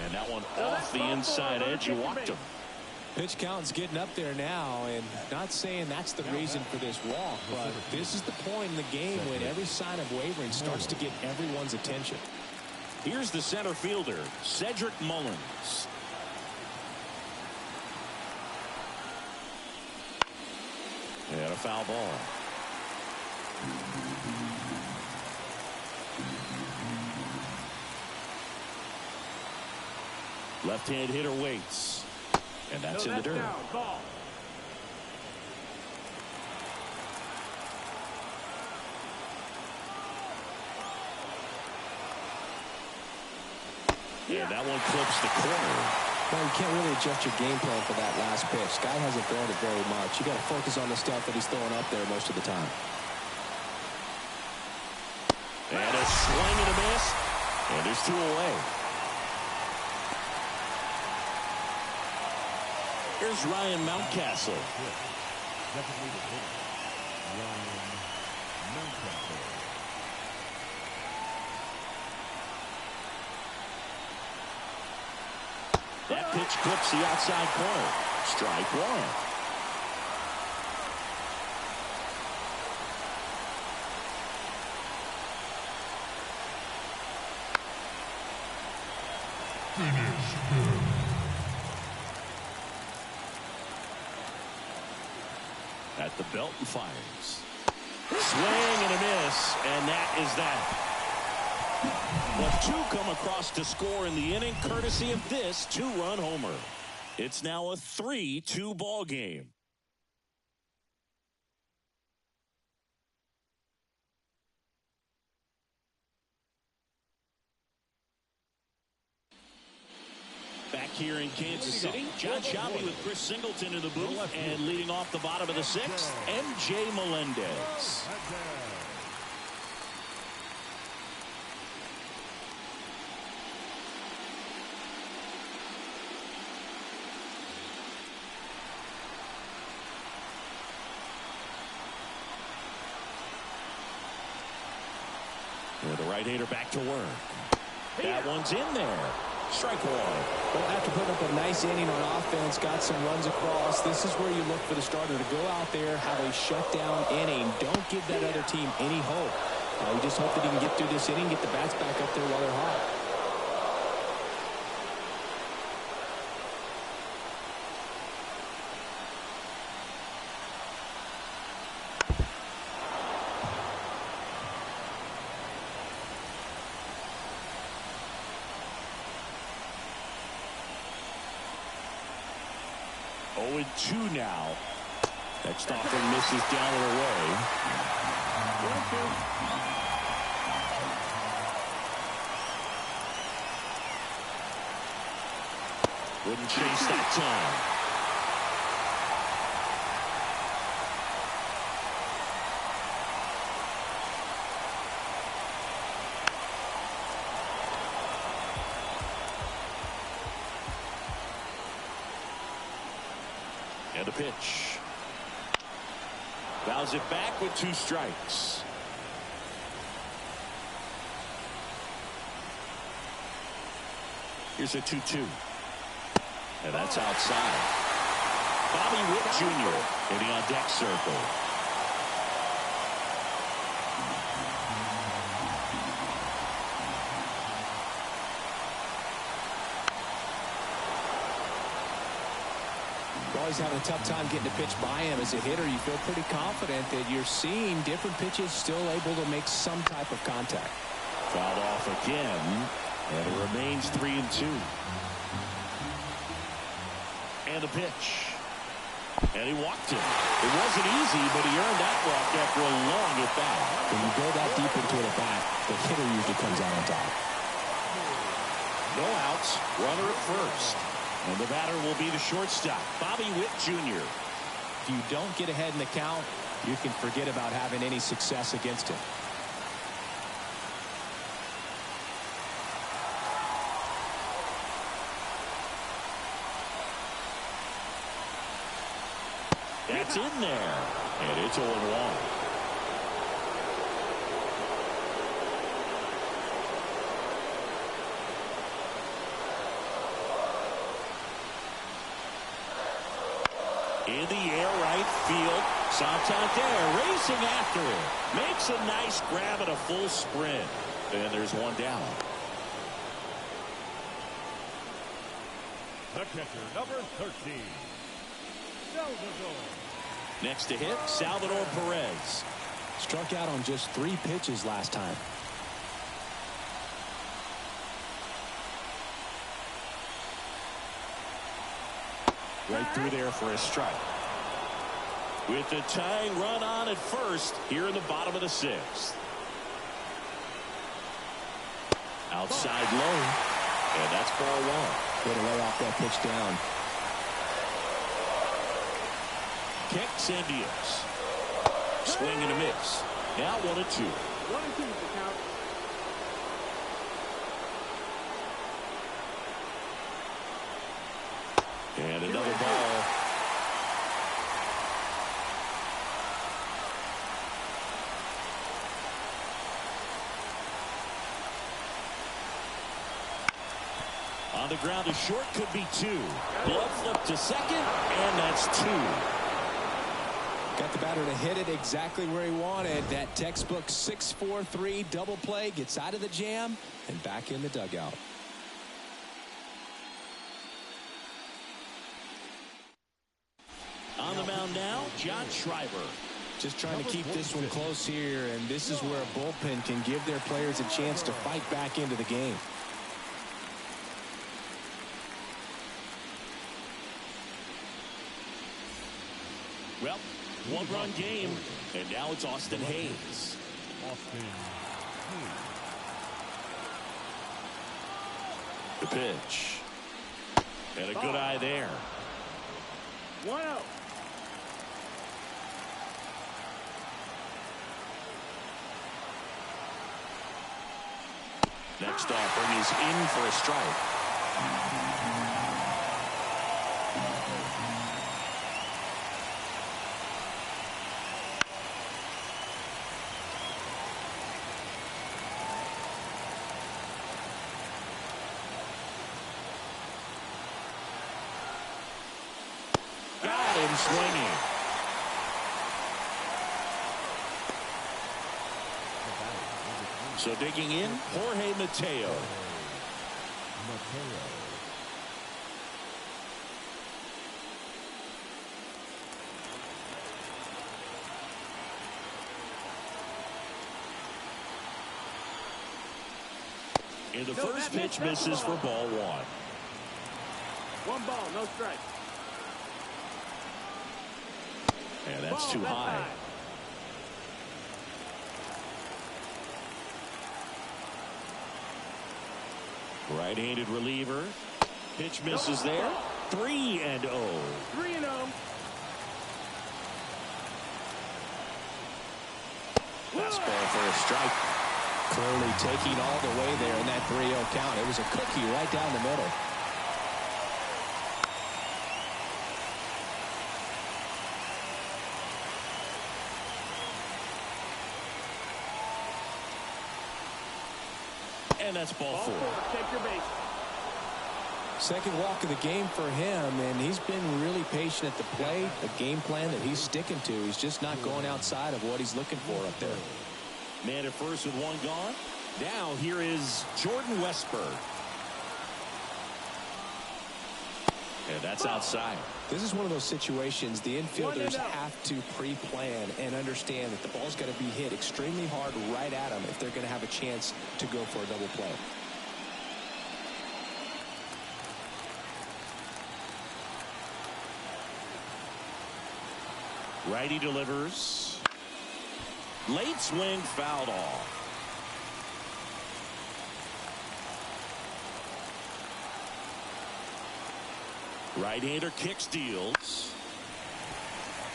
And that one off the inside edge. You walked him. Pitch count's getting up there now, and not saying that's the reason for this walk, but this is the point in the game when every sign of wavering starts to get everyone's attention. Here's the center fielder, Cedric Mullins. And a foul ball. Left-hand hitter waits. And that's in the dirt. And that one clips the corner. Well, you can't really adjust your game plan for that last pitch. Guy hasn't thrown it very much. You got to focus on the stuff that he's throwing up there most of the time. And a swing and a miss. And there's 2 away. Here's Ryan Mountcastle. That pitch clips the outside corner. Strike one. At the belt and fires. Swing and a miss, and that is that. Well, 2 come across to score in the inning, courtesy of this 2-run homer. It's now a 3-2 ball game. Back here in Kansas City, John Sciambi with Chris Singleton in the booth, and leading off the bottom of the 6th, MJ Melendez. And the right-hander back to work. That one's in there. Strike one. Well, after putting up a nice inning on offense, got some runs across, this is where you look for the starter to go out there, have a shutdown inning. Don't give that other team any hope. We just hope that he can get through this inning, get the bats back up there while they're hot. Oh, 2 now. Next offering misses down and away. 1-2. Wouldn't chase that time. And a pitch. Fouls it back with 2 strikes. Here's a 2-2. And that's outside. Bobby Witt Jr. hitting on deck circle. Always having a tough time getting a pitch by him. As a hitter, you feel pretty confident that you're seeing different pitches, still able to make some type of contact. Fouled off again, and it remains 3-2. And a pitch. And he walked it. It wasn't easy, but he earned that walk after a long at-bat. When you go that deep into an at-bat, the hitter usually comes out on top. No outs, runner at first. And the batter will be the shortstop, Bobby Witt Jr. If you don't get ahead in the count, you can forget about having any success against him. That's in there. And it's 0-1. In the air, right field. Santander racing after it. Makes a nice grab at a full sprint. And there's one down. The catcher, number 13. Salvador. Next to hit, Salvador Perez. Struck out on just 3 pitches last time. Right through there for a strike. With the tying run on at first here in the bottom of the 6th. Outside low. And that's ball 1. Way to lay off that pitch down. Kicks and deals. Swing and a miss. Now 1-2. 1-2 is the count. And another ball. On the ground to short, could be 2. Glove flip to second, and that's 2. Got the batter to hit it exactly where he wanted. That textbook 6-4-3 double play, gets out of the jam and back in the dugout. On the mound now, John Schreiber. Just trying to keep this one close here, and this is where a bullpen can give their players a chance to fight back into the game. Well, 1-run game, and now it's Austin Hayes. Austin Hayes. The pitch. And a good eye there. 1-0. Next offering is in for a strike. Got him swinging. So digging in, Jorge Mateo. And the first pitch misses for ball 1. 1 ball, no strike. And that's too high. Right-handed reliever. Pitch misses there. 3-0. 3-0. Fastball for a strike. Clearly taking all the way there in that 3-0 count. It was a cookie right down the middle. And that's ball four. Take your base. Second walk of the game for him, and he's been really patient at the plate. The game plan that he's sticking to. He's just not going outside of what he's looking for up there. Man at first with one gone. Now here is Jordan Westberg. And that's outside. This is one of those situations the infielders have to pre-plan and understand that the ball's got to be hit extremely hard right at them if they're going to have a chance to go for a double play. Righty delivers. Late swing, fouled off. Right-hander kicks, deals.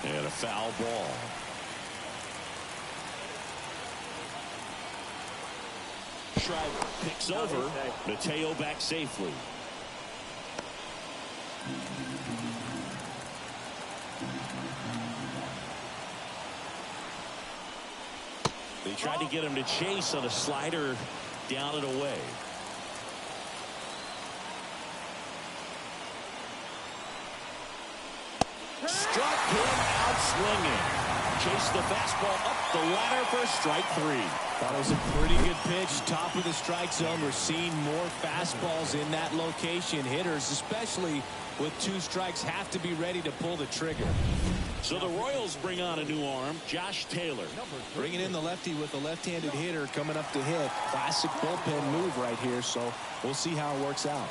And a foul ball. Schreiber picks over. Mateo back safely. They tried to get him to chase on a slider down and away. Struck him out swinging. Chased the fastball up the ladder for strike three. Thought it was a pretty good pitch. Top of the strike zone. We're seeing more fastballs in that location. Hitters, especially with two strikes, have to be ready to pull the trigger. So the Royals bring on a new arm, Josh Taylor. Bringing in the lefty with the left-handed hitter coming up to hit. Classic bullpen move right here, so we'll see how it works out.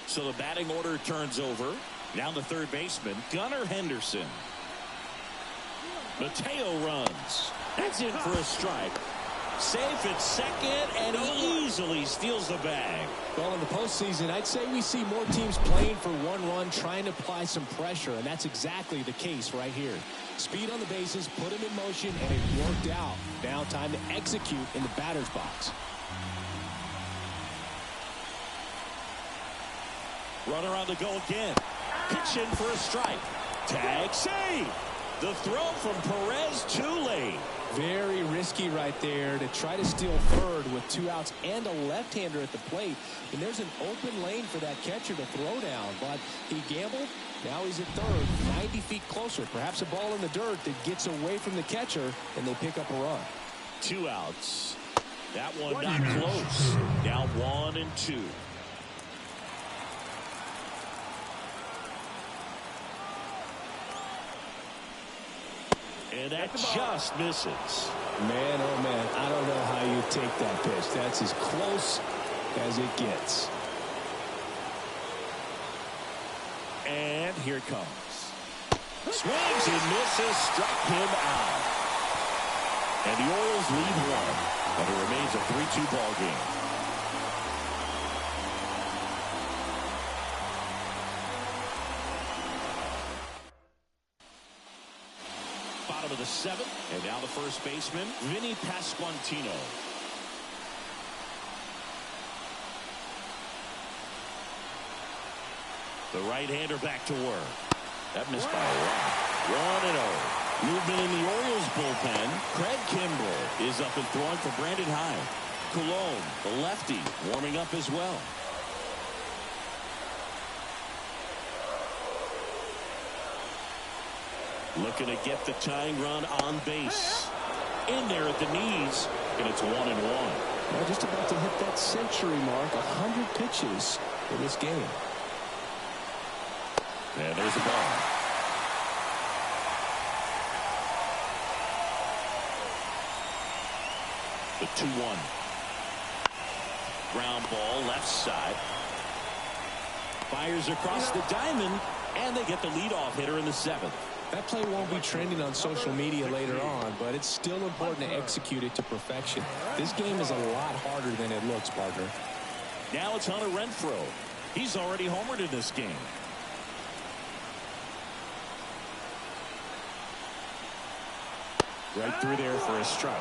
So the batting order turns over. Now the third baseman, Gunnar Henderson. Mateo runs. That's in for a strike. Safe at second, and he easily steals the bag. Well, in the postseason, I'd say we see more teams playing for one run, trying to apply some pressure, and that's exactly the case right here. Speed on the bases, put him in motion, and it worked out. Now time to execute in the batter's box. Runner on the go again. Pitch in for a strike. Tag save. The throw from Perez too late. Very risky right there to try to steal third with 2 outs and a left-hander at the plate. And there's an open lane for that catcher to throw down. But he gambled. Now he's at third, 90 feet closer. Perhaps a ball in the dirt that gets away from the catcher, and they pick up a run. 2 outs. That one not close. Now 1-2. And that just misses. Man, oh man, I don't know how you take that pitch. That's as close as it gets. And here it comes. Swings and misses, struck him out. And the Orioles lead 1. And it remains a 3-2 ball game. Bottom of the 7th, and now the first baseman, Vinny Pasquantino. The right-hander back to work. That missed by a lot. 1-0. Movement in the Orioles bullpen. Craig Kimbrell is up and throwing for Brandon Hyde. Cologne, the lefty, warming up as well. Looking to get the tying run on base. In there at the knees, and it's 1-1. Well, just about to hit that century mark, 100 pitches in this game. And there's the ball. The 2-1. Ground ball, left side. Fires across the diamond, and they get the leadoff hitter in the 7th. That play won't be trending on social media later on, but it's still important to execute it to perfection. This game is a lot harder than it looks, partner. Now it's Hunter Renfroe. He's already homered in this game. Right through there for a strike.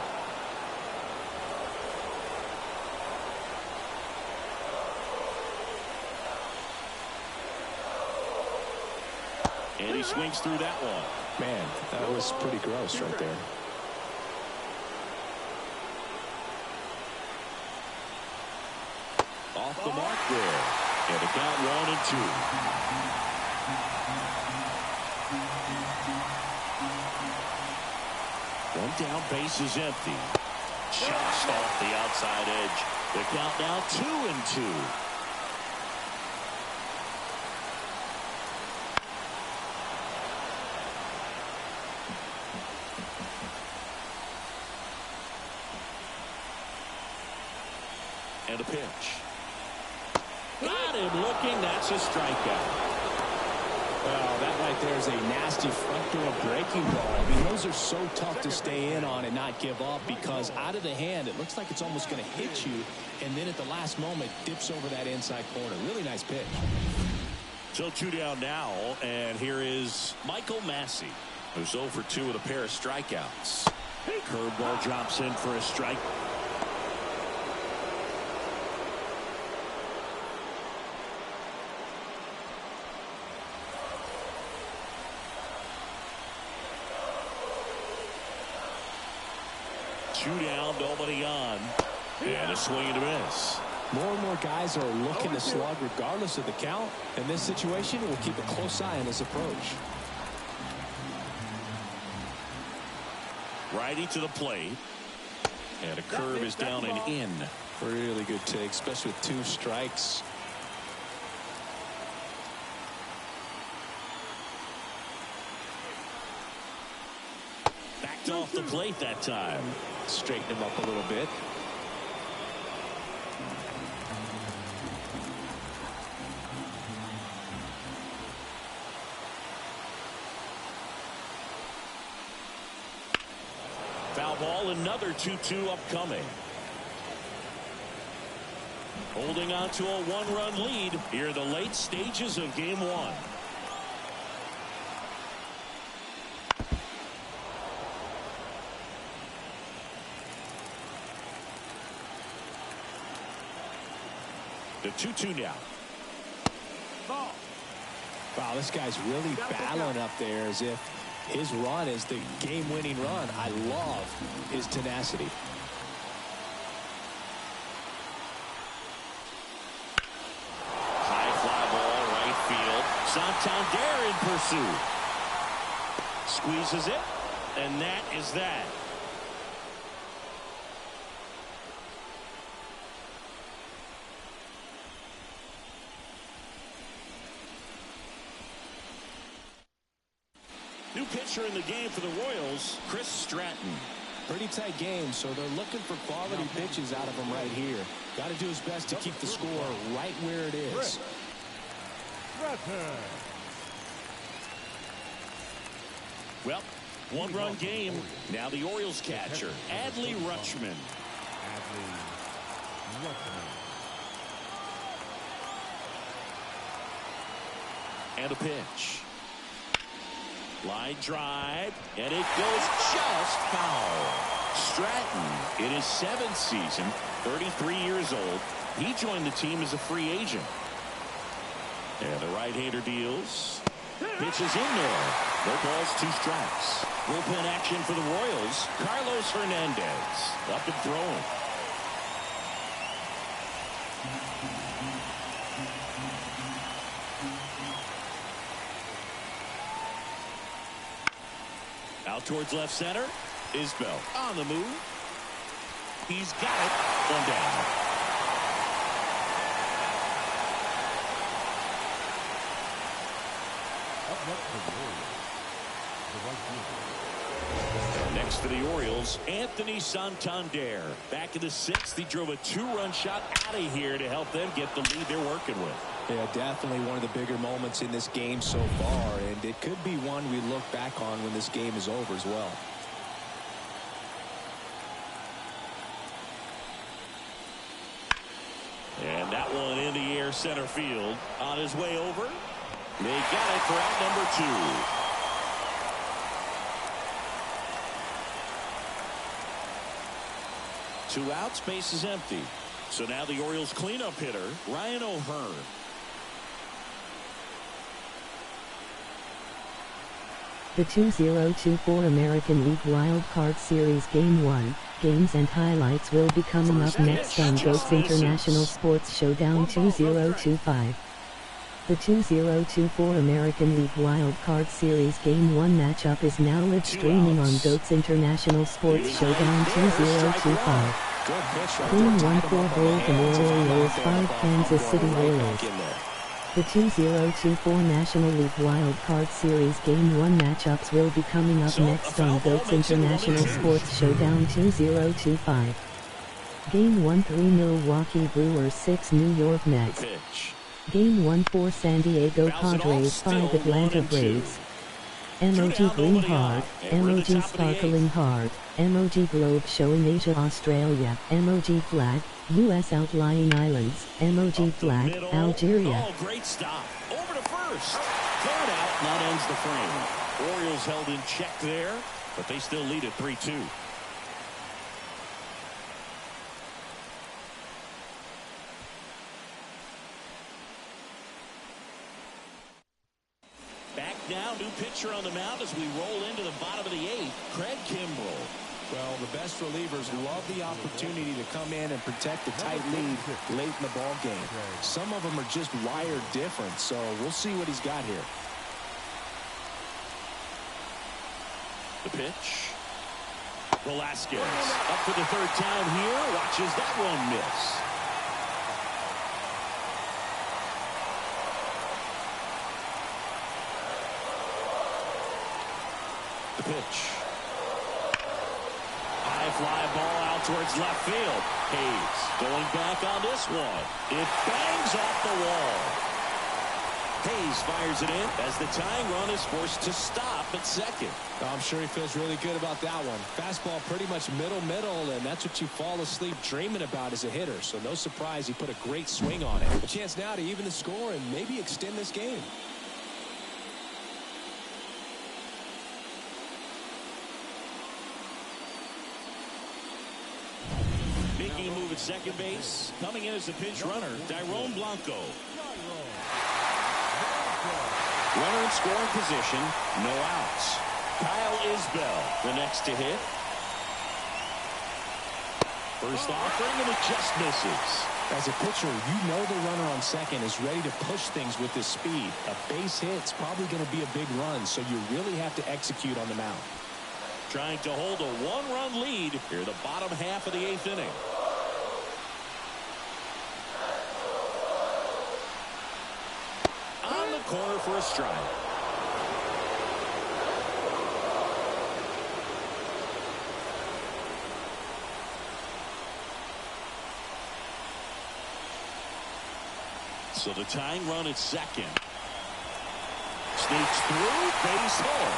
And he swings through that one. Man, that was pretty gross right there. Off the mark there. And a count 1-2. One down, base is empty. Just off the outside edge. The count now 2-2. And a pitch. Got him looking. That's a strikeout. Well, that right there is a nasty front door breaking ball. I mean, those are so tough to stay in on and not give up because out of the hand, it looks like it's almost going to hit you. And then at the last moment, dips over that inside corner. Really nice pitch. So 2 down now. And here is Michael Massey, who's 0 for 2 with a pair of strikeouts. Curveball drops in for a strike. Two down, nobody on. And a swing and a miss. More and more guys are looking to slug regardless of the count. In this situation, we'll keep a close eye on his approach. Righty to the plate. And a curve is down and in. Really good take, especially with 2 strikes. Backed off the plate that time. Straighten him up a little bit. Foul ball, another 2-2 upcoming. Holding on to a 1-run lead here in the late stages of game 1. The 2-2 now. Wow, this guy's really battling up there as if his run is the game-winning run. I love his tenacity. High fly ball, right field. Santander in pursuit. Squeezes it, and that is that. New pitcher in the game for the Royals, Chris Stratton. Pretty tight game, so they're looking for quality pitches out of him right here. Got to do his best to keep the score right where it is. Well, 1-run game. Now the Orioles catcher, Adley Rutschman. And a pitch. Line drive, and it goes just foul. Stratton, in his 7th season, 33 years old, he joined the team as a free agent. And the right-hander deals. Pitches in there. No balls, 2 strikes. Bullpen action for the Royals. Carlos Hernandez up and throwing. Out towards left center. Isbell on the move. He's got it. 1 down. Up next for the Orioles, the right fielder, Next for the Orioles, Anthony Santander. Back in the 6th, he drove a 2-run shot out of here to help them get the lead they're working with. Yeah, definitely one of the bigger moments in this game so far, and it could be one we look back on when this game is over as well. And that one in the air center field. On his way over. They got it for out number 2. 2 outs, base is empty. So now the Orioles cleanup hitter, Ryan O'Hearn. The 2024 American League Wildcard Series Game 1 games and highlights will be coming up next on GOAT's International Sports Showdown 2025. The 2024 American League Wildcard Series Game 1 matchup is now live streaming on GOAT's International Sports Showdown 2025. Game 1 for Baltimore Orioles 5 Kansas City Royals. The 2024 National League Wildcard Series Game 1 matchups will be coming up next on GOAT's International Sports Showdown 2025. Game 1 3 Milwaukee Brewers 6 New York Mets. Game 1 4 San Diego Padres 5 Atlanta Braves. Emoji Green Hard, Emoji Sparkling Hard, Emoji Globe showing Asia Australia, Emoji Flag, U.S. Outlying Islands, Emoji Flag, Algeria. Oh, great stop. Over to first. Third out, and that ends the frame. Orioles held in check there, but they still lead at 3-2. Back now, new pitcher on the mound as we roll into the bottom of the 8th, Craig Kimbrell. Well, the best relievers love the opportunity to come in and protect the tight lead late in the ball game. Some of them are just wired different, so we'll see what he's got here. The pitch. Velasquez up for the 3rd time here. Watches that one miss. The pitch. High fly ball out towards left field. Hayes going back on this one. It bangs off the wall. Hayes fires it in as the tying run is forced to stop at second. I'm sure he feels really good about that one. Fastball pretty much middle, and that's what you fall asleep dreaming about as a hitter. So no surprise he put a great swing on it. A chance now to even the score and maybe extend this game. Making a move at second base. Coming in as a pinch runner, Tyrone Blanco. Runner in scoring position, no outs. Kyle Isbell, the next to hit. First offering, and it just misses. As a pitcher, you know the runner on second is ready to push things with his speed. A base hit's probably going to be a big run, so you really have to execute on the mound. Trying to hold a 1-run lead here in the bottom half of the 8th inning. On the corner for a strike. So the tying run at second. Sneaks through, base hit.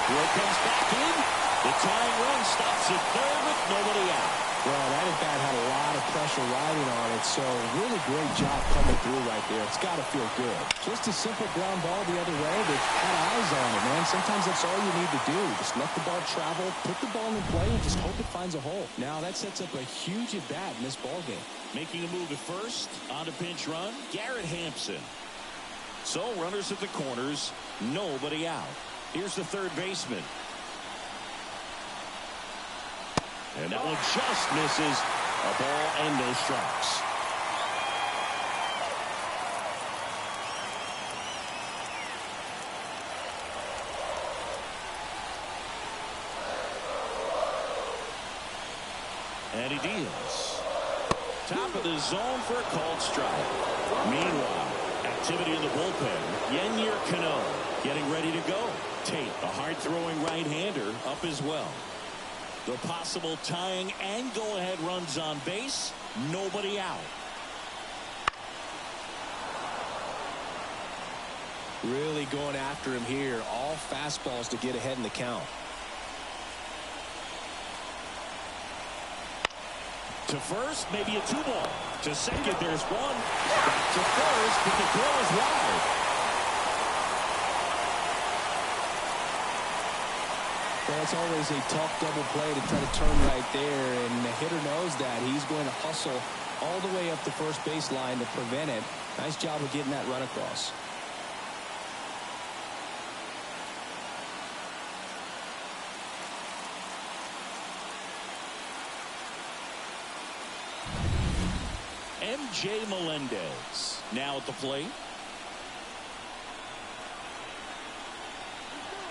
Throw comes back in. The tying run stops at third with nobody out. Well, that at bat had a lot of pressure riding on it, so really great job coming through right there. It's got to feel good. Just a simple ground ball the other way. They've had eyes on it, man. Sometimes that's all you need to do. Just let the ball travel, put the ball in play, and just hope it finds a hole. Now that sets up a huge at bat in this ball game. Making a move at first, on a pinch run, Garrett Hampson. So runners at the corners, nobody out. Here's the third baseman. And that one just misses. A ball and no strikes. And he deals. Top of the zone for a called strike. Meanwhile, activity in the bullpen. Yennier Cano getting ready to go. Tate, a hard-throwing right-hander, up as well. The possible tying and go-ahead runs on base. Nobody out. Really going after him here. All fastballs to get ahead in the count. To first, maybe a 2-ball. To second, there's one. Back to first, but the throw is wide. Well, it's always a tough double play to try to turn right there, and the hitter knows that. He's going to hustle all the way up the first baseline to prevent it. Nice job of getting that run across. MJ Melendez now at the plate.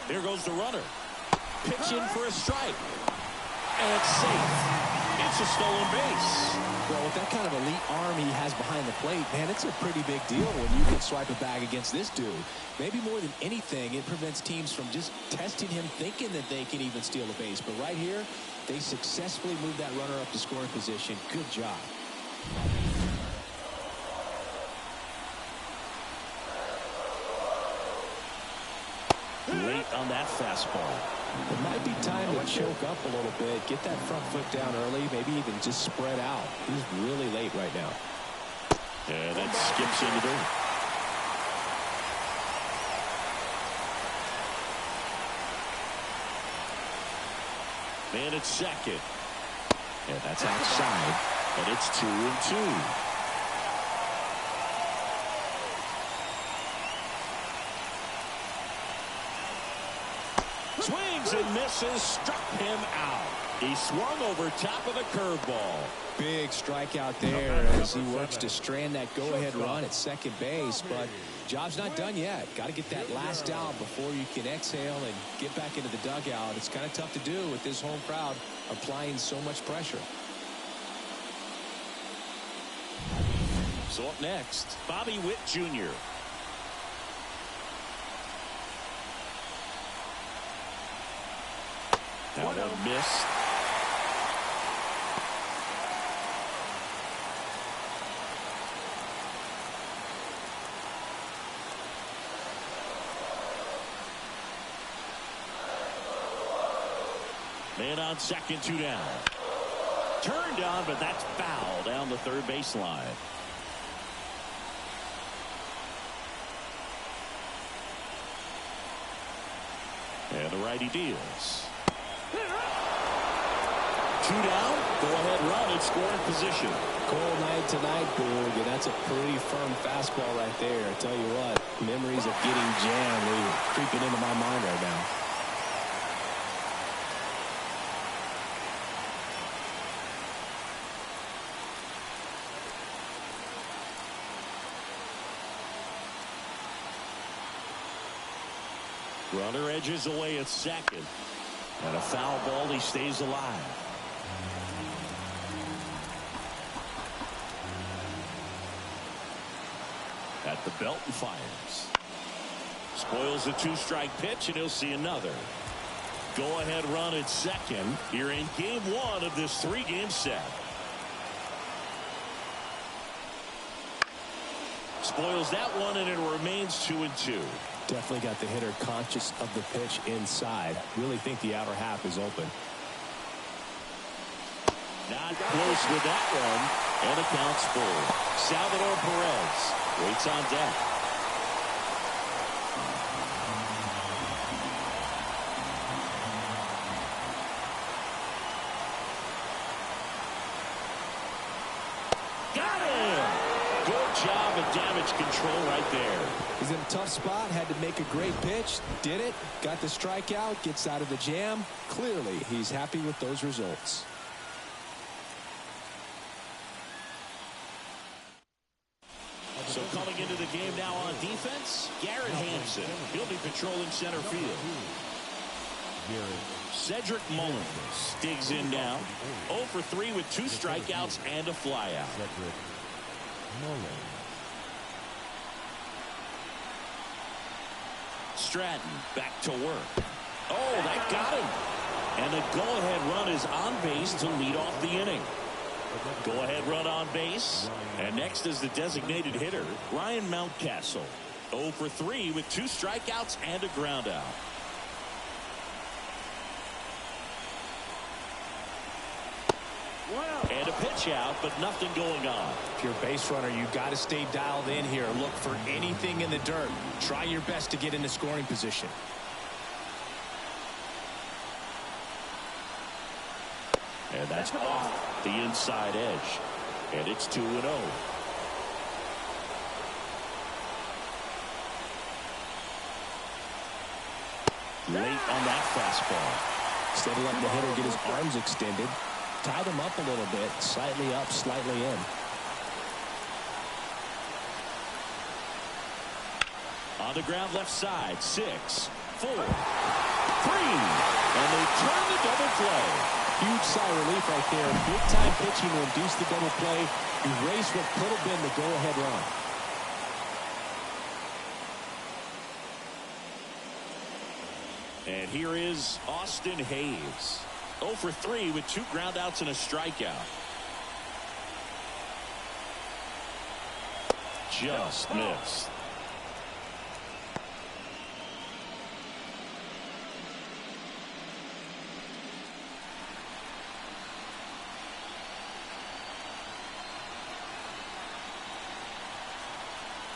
There goes the runner. Pitch in for a strike. And it's safe. It's a stolen base. Well, with that kind of elite arm he has behind the plate, man, it's a pretty big deal when you can swipe a bag against this dude. Maybe more than anything, it prevents teams from just testing him, thinking that they can even steal a base. But right here, they successfully moved that runner up to scoring position. Good job. Late on that fastball. It might be time to choke up a little bit, get that front foot down early, maybe even just spread out. He's really late right now. And that skips into the. Man at second. And that's outside. And it's 2-2. Swings and misses, struck him out. He swung over top of the curveball. Big strikeout there as he works to strand that go-ahead run at second base, but job's not done yet. Got to get that last out before you can exhale and get back into the dugout. It's kind of tough to do with this home crowd applying so much pressure. So up next, Bobby Witt Jr. Now one missed. Man on second, 2 down. Turned on, but that's foul down the third baseline. And the righty deals. 2 down, go-ahead run in scoring position. Cold night tonight, Boog, and that's a pretty firm fastball right there. I tell you what, memories of getting jammed are creeping into my mind right now. Runner edges away at second. And a foul ball, he stays alive. At the belt and fires. Spoils a 2-strike pitch, and he'll see another. Go-ahead run at second here in game 1 of this 3-game set. Spoils that one, and it remains 2-2. Definitely got the hitter conscious of the pitch inside. Really think the outer half is open. Not close with that one, and the count's full. Salvador Perez waits on deck. Got him! Good job of damage control right there. He's in a tough spot, had to make a great pitch, did it, got the strikeout, gets out of the jam. Clearly, he's happy with those results. So coming into the game now on defense, Garrett Hampson. He'll be patrolling center field. Cedric Mullins digs in now. 0 for 3 with 2 strikeouts and a flyout. Stratton back to work. Oh, that got him. And the go-ahead run is on base to lead off the inning. Go-ahead run on base. And next is the designated hitter, Ryan Mountcastle. 0 for 3 with 2 strikeouts and a ground out. And a pitch out, but nothing going on. If you're a base runner, you've got to stay dialed in here. Look for anything in the dirt. Try your best to get into scoring position. And that's off the inside edge. And it's 2-0. Late on that fastball. Instead of letting the hitter get his arms extended, tied him up a little bit, slightly up, slightly in. On the ground left side, 6, 4, 3. And they turn the double play. Huge sigh of relief right there. Big time pitching to induce the double play. Erase what could have been the go-ahead run. And here is Austin Hayes. 0 for 3 with 2 groundouts and a strikeout. Just missed.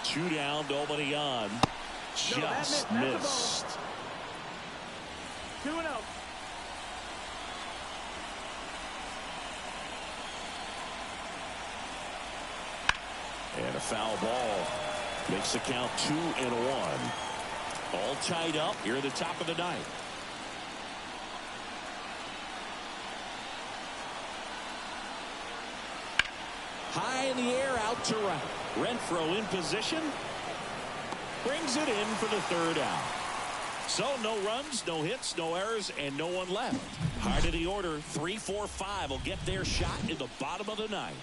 Two down, nobody on. Just missed. 2-0. And a foul ball makes the count 2-1. All tied up here at the top of the ninth. High in the air, out to right. Renfroe in position. Brings it in for the 3rd out. So no runs, no hits, no errors, and no one left. High to the order, 3, 4, 5 will get their shot in the bottom of the ninth.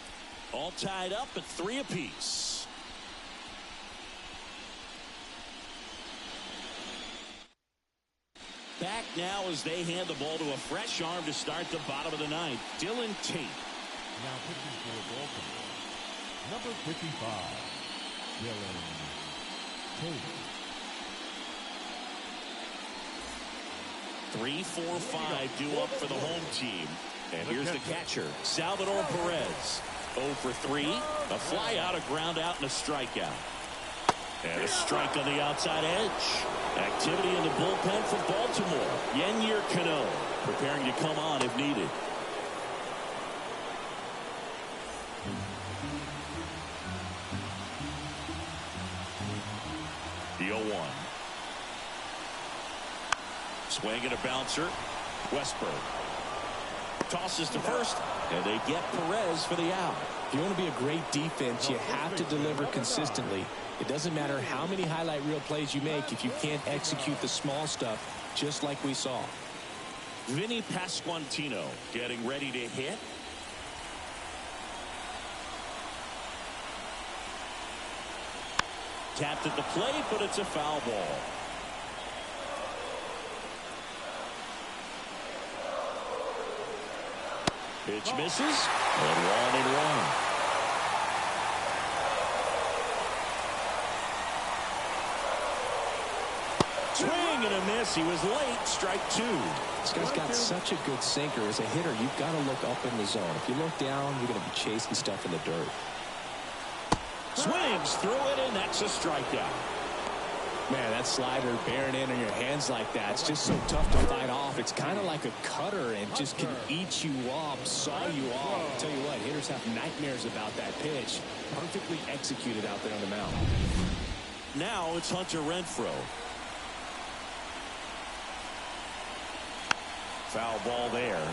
All tied up at 3 apiece. Back now as they hand the ball to a fresh arm to start the bottom of the ninth. Dylan Tate. Now pitching for Baltimore, number 55, Dylan Tate. 3, 4, 5 due up for the home team. And here's the catcher, Salvador Perez. 0 for 3. A fly out, a ground out, and a strikeout. And a strike on the outside edge. Activity in the bullpen for Baltimore. Yennier Cano preparing to come on if needed. The 0-1. Swing and a bouncer. Westberg tosses to first, and they get Perez for the out. If you want to be a great defense, you have to deliver consistently. It doesn't matter how many highlight reel plays you make if you can't execute the small stuff, just like we saw. Vinny Pasquantino getting ready to hit. Tapped at the plate, but it's a foul ball. Pitch misses, and 1-1. Swing and a miss. He was late. Strike 2. This guy's got such a good sinker. As a hitter, you've got to look up in the zone. If you look down, you're going to be chasing stuff in the dirt. Swings through it, and that's a strikeout. Man, that slider bearing in on your hands like that, it's just so tough to fight off. It's kind of like a cutter and just can eat you up, saw you off. I'll tell you what, hitters have nightmares about that pitch. Perfectly executed out there on the mound. Now it's Hunter Renfroe. Foul ball there.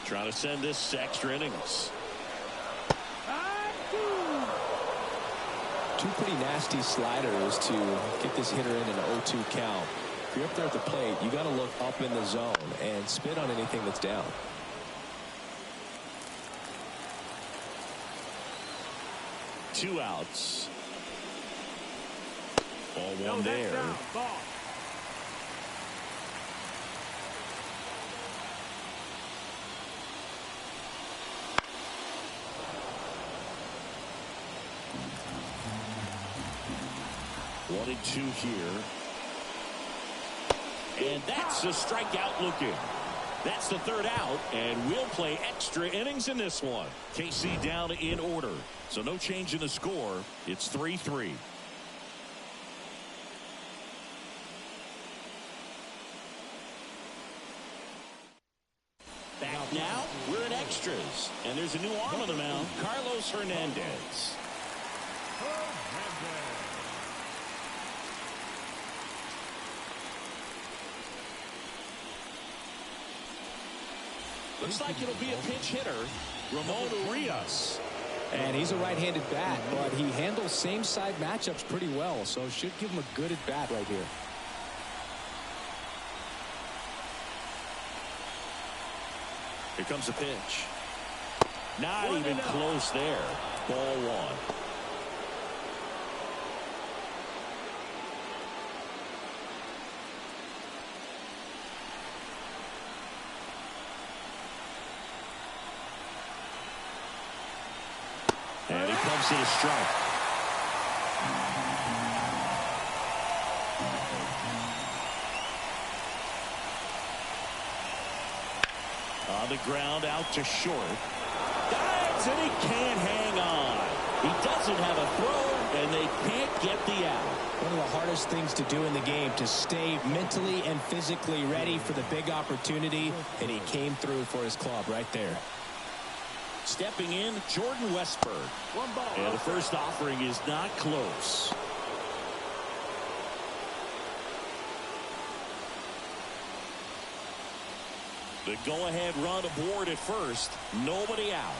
Trying to send this to extra innings. Two pretty nasty sliders to get this hitter in an 0-2 count. if you're up there at the plate, you got to look up in the zone and spit on anything that's down. Two outs. Ball one there. Ball. One and two here. And that's a strikeout looking. That's the third out, and we'll play extra innings in this one. KC down in order. So no change in the score. It's 3-3. Back now, we're in extras. And there's a new arm on the mound, Carlos Hernandez. Looks like it'll be a pinch hitter, Ramon Urias. And he's a right-handed bat, but he handles same-side matchups pretty well, so should give him a good at-bat right here. Here comes a pitch. Not even close there. Ball one. And he comes to the strike. On the ground, out to short. Dives, and he can't hang on. He doesn't have a throw, and they can't get the out. One of the hardest things to do in the game, to stay mentally and physically ready for the big opportunity, and he came through for his club right there. Stepping in, Jordan Westberg. One ball. And the first offering is not close. The go-ahead run aboard at first. Nobody out.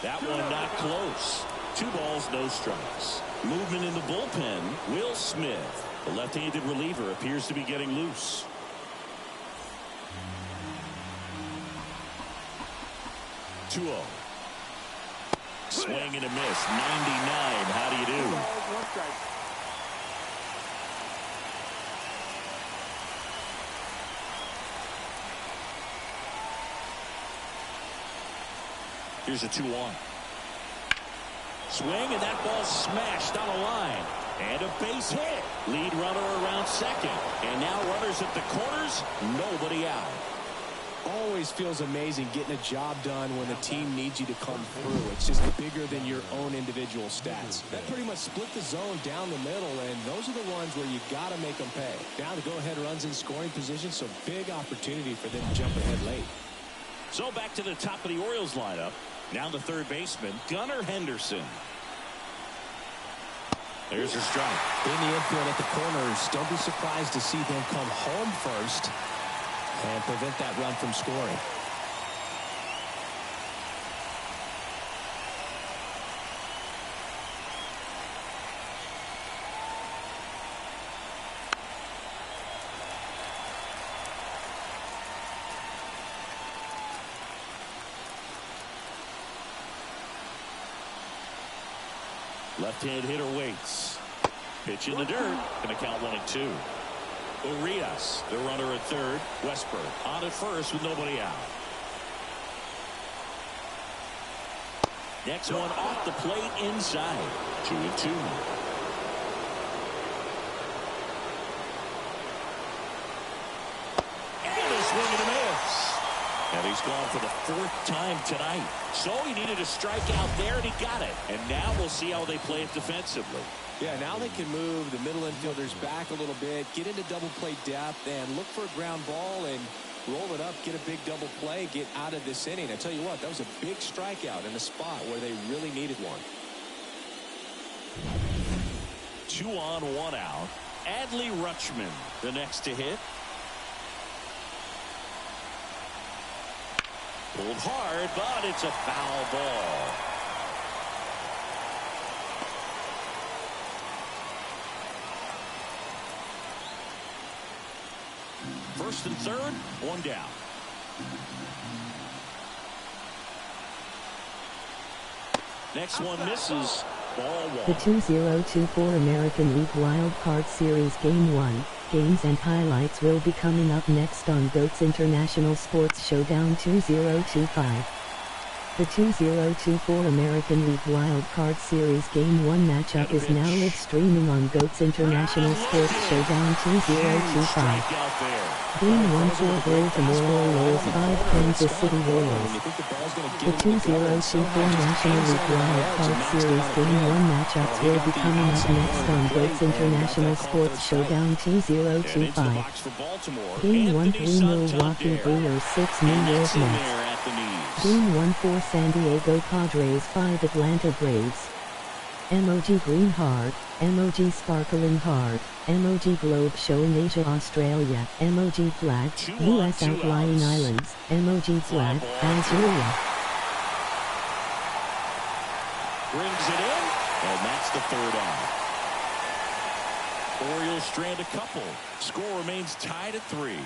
That one not close. 2 balls, no strikes. Movement in the bullpen. Will Smith, the left-handed reliever, appears to be getting loose. Swing and a miss. 99. How do you do? One strike. Here's a 2-1. Swing, and that ball's smashed on a line. And a base hit. Lead runner around second. And now runners at the corners. Nobody out. Always feels amazing getting a job done when the team needs you to come through. It's just bigger than your own individual stats. That pretty much split the zone down the middle, and those are the ones where you got to make them pay. Now the go-ahead runs in scoring position, so big opportunity for them to jump ahead late. So back to the top of the Orioles lineup. Now the third baseman, Gunnar Henderson. There's a strike. In the infield at the corners, don't be surprised to see them come home first and prevent that run from scoring. Left-hand hitter waits. Pitch in the dirt. Going to count 1-2. Urias, the runner at third. Westberg on at first with nobody out. Next one off the plate inside. 2-2. And a swing and a miss. And he's gone for the 4th time tonight. So he needed a strikeout there, and he got it. And now we'll see how they play it defensively. Yeah, now they can move the middle infielders back a little bit, get into double play depth, and look for a ground ball and roll it up, get a big double play, get out of this inning. I tell you what, that was a big strikeout in a spot where they really needed one. 2 on, 1 out. Adley Rutschman, the next to hit. Pulled hard, but it's a foul ball. First and third, one down. Next one misses. Ball one. The 2024 American League Wild Card Series Game 1. Games and highlights will be coming up next on GOAT's International Sports Showdown 2025. The 2024 American League Wild Card Series Game 1 matchup is now live streaming on GOAT's International Sports Showdown 2025. Game 1 for Baltimore Orioles 5 Kansas City Royals. The 2024 National League Wild Card Series Game 1 matchups will be coming up next on GOAT's International Sports Showdown 2025. Game 1 3 Milwaukee Brewers 6 New York Mets. Game 1 4 San Diego Padres 5 Atlanta Braves. Emoji Green Heart, Emoji Sparkling Heart, Emoji Globe showing Asia Australia, Emoji Flag, US Outlying Islands, Emoji Flag, Algeria. Brings it in, and that's the third out. Orioles strand a couple. Score remains tied at 3.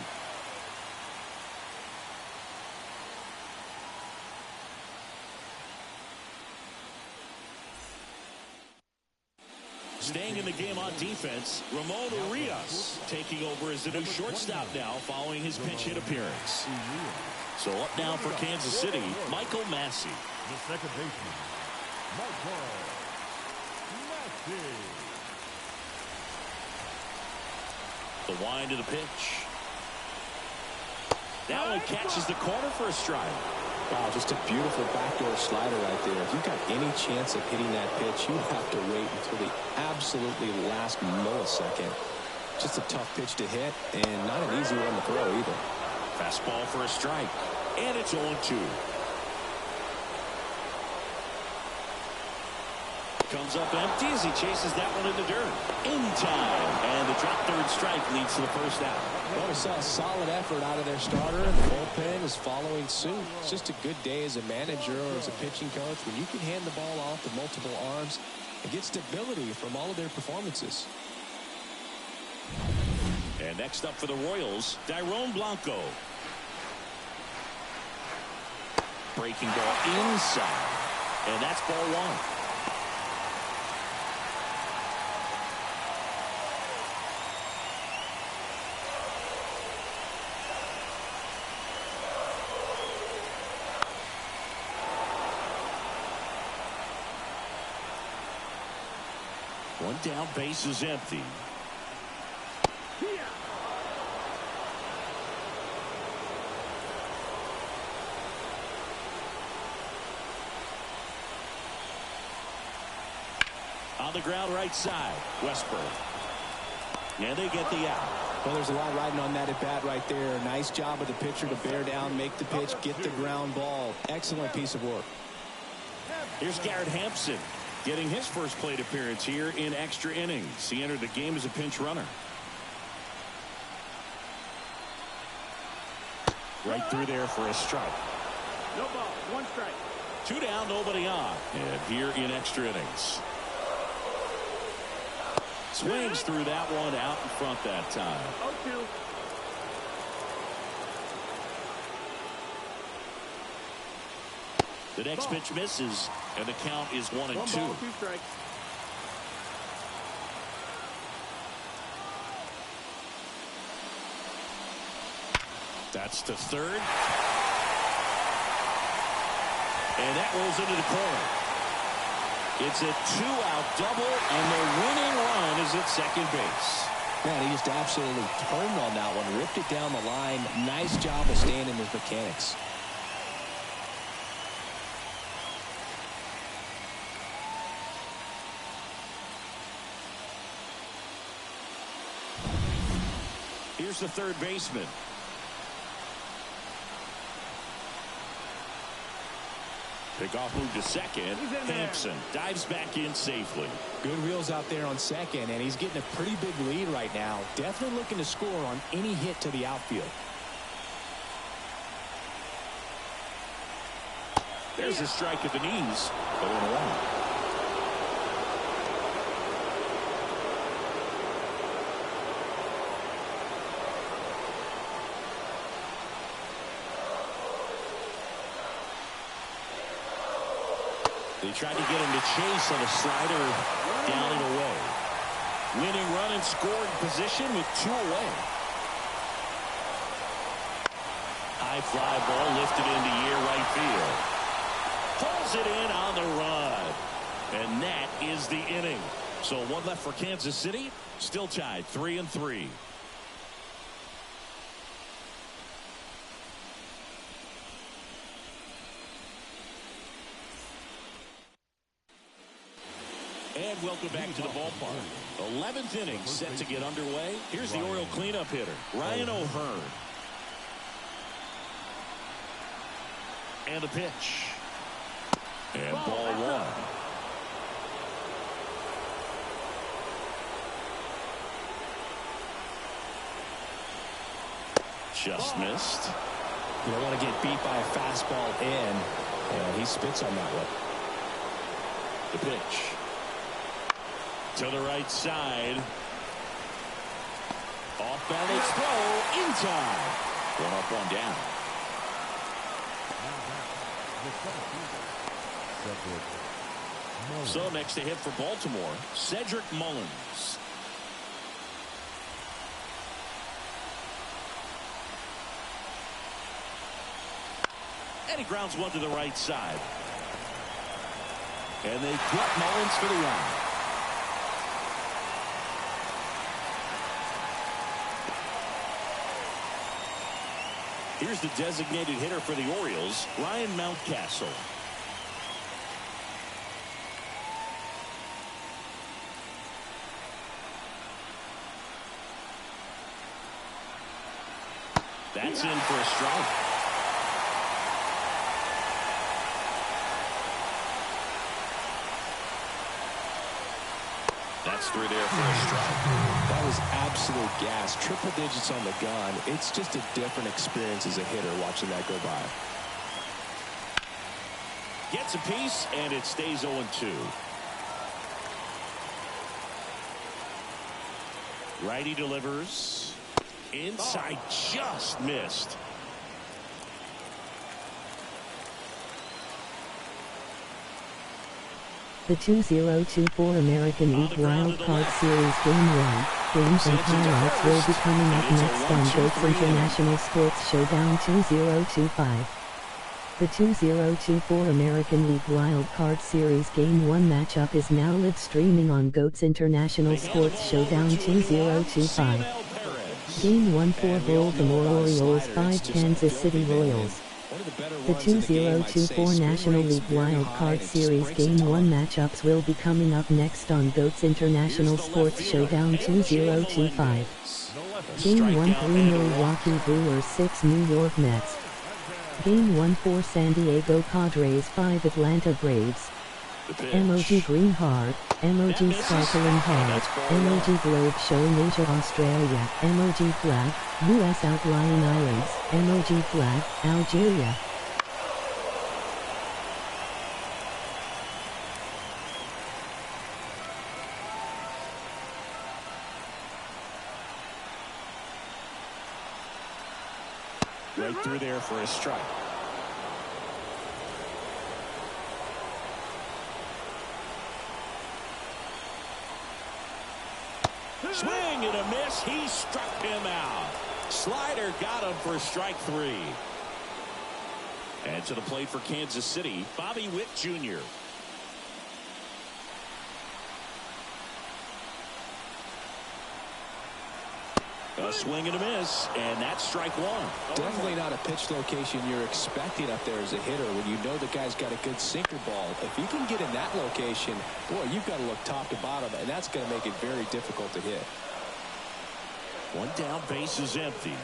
Staying in the game on defense, Ramon Urias taking over as the new shortstop now following his pinch hit appearance. So up now for Kansas City, Michael Massey. The second baseman, Michael Massey. The wind of the pitch. That one catches the corner for a strike. Wow, just a beautiful backdoor slider right there. If you've got any chance of hitting that pitch, you have to wait until the absolutely last millisecond. Just a tough pitch to hit, and not an easy one to throw either. Fastball for a strike, and it's 0-2. Comes up empty as he chases that one in the dirt. In time, and the drop third strike leads to the first out. Well, we saw a solid effort out of their starter, and the bullpen is following suit. It's just a good day as a manager or as a pitching coach when you can hand the ball off to multiple arms and get stability from all of their performances. And next up for the Royals, Dairon Blanco. Breaking ball inside, and that's ball one. One down, base is empty. On the ground right side, Westberg. And they get the out. Well, there's a lot riding on that at bat right there. Nice job of the pitcher to bear down, make the pitch, get the ground ball. Excellent piece of work. Here's Garrett Hampson getting his first plate appearance here in extra innings. He entered the game as a pinch runner. Right through there for a strike. No ball, 1 strike. 2 down, nobody on. And here in extra innings. Swings through that one out in front that time. 0-2. The next pitch misses, and the count is 1-2. 1 ball, 2 strikes. That's to third. And that rolls into the corner. It's a 2-out double, and the winning run is at second base. Man, he just absolutely turned on that one, ripped it down the line. Nice job of staying in his mechanics. Here's the third baseman. Pickoff move to second. Hampson dives back in safely. Good wheels out there on second, and he's getting a pretty big lead right now. Definitely looking to score on any hit to the outfield. There's a strike at the knees. 0-1. They tried to get him to chase on a slider down and away. Winning run in scoring position with 2 away. High fly ball lifted into near right field. Pulls it in on the run. And that is the inning. So 1 left for Kansas City. Still tied 3-3. And welcome back to the ballpark. 11th inning set to get underway. Here's the Oriole cleanup hitter, Ryan O'Hearn. And a pitch. And ball 1. Just missed. You don't want to get beat by a fastball in. And he spits on that one. The pitch. To the right side. Off balance throw in time. 1 up, 1 down. So next to hit for Baltimore, Cedric Mullins. And he grounds 1 to the right side. And they get Mullins for the out. Here's the designated hitter for the Orioles, Ryan Mountcastle. That's in for a strike. That's through there for a strike. That was absolute gas. Triple digits on the gun. It's just a different experience as a hitter watching that go by. Gets a piece, and it stays 0-2. Righty delivers. Inside, just missed. The 2024 American League Wildcard Series Game 1 games and highlights will be coming up next on GOATS International Sports Showdown 2025. The 2024 American League Wildcard Series Game 1 matchup is now live streaming on GOATS International Sports Showdown 2025. Game 1 for Baltimore Orioles 5 Kansas City Royals. The 2024 National League Wildcard Series Game 1 matchups will be coming up next on GOATS International Sports Showdown 2025. Game 1 3 Milwaukee Brewers 6 New York Mets. Game 1 4 San Diego Padres 5 Atlanta Braves. Emoji Green Heart, Emoji Sparkling Heart, Emoji Globe showing Asia Australia, Emoji Flag, US Outlying Islands, Emoji Flag, Algeria. Right through there for a strike. Swing and a miss. He struck him out. Slider got him for strike 3. And to the plate for Kansas City, Bobby Witt Jr. A swing and a miss, and that's strike 1. Definitely not a pitch location you're expecting up there as a hitter when you know the guy's got a good sinker ball. If you can get in that location, boy, you've got to look top to bottom, and that's going to make it very difficult to hit. 1 down, base is empty.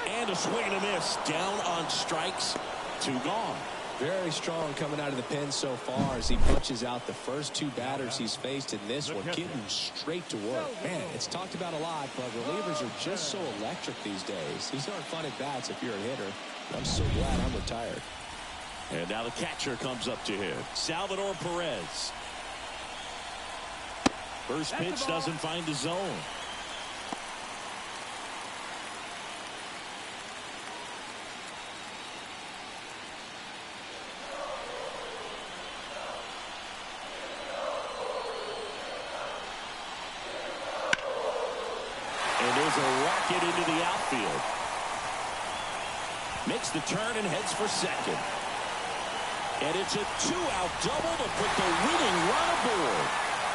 And a swing and a miss. Down on strikes. 2 gone. Very strong coming out of the pen so far as he punches out the first 2 batters he's faced in this one, getting straight to work. Man, it's talked about a lot, but relievers are just so electric these days. These aren't fun at bats if you're a hitter. I'm so glad I'm retired. And now the catcher comes up to him, Salvador Perez. First pitch doesn't find the zone. And there's a rocket into the outfield. Makes the turn and heads for second. And it's a 2-out double to put the winning run aboard.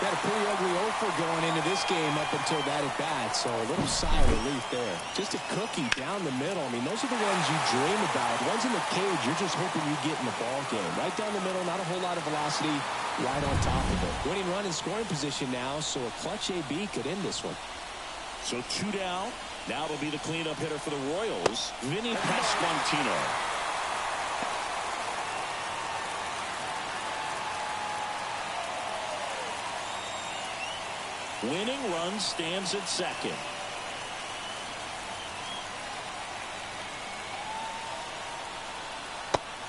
Got a pretty ugly offer going into this game up until that at bat, so a little sigh of relief there. Just a cookie down the middle. I mean, those are the ones you dream about. Ones in the cage, you're just hoping you get in the ball game. Right down the middle, not a whole lot of velocity, right on top of it. Winning run in scoring position now, so a clutch AB could end this one. So 2 down. Now it'll be the cleanup hitter for the Royals, Vinny Pasquantino. Winning run stands at second.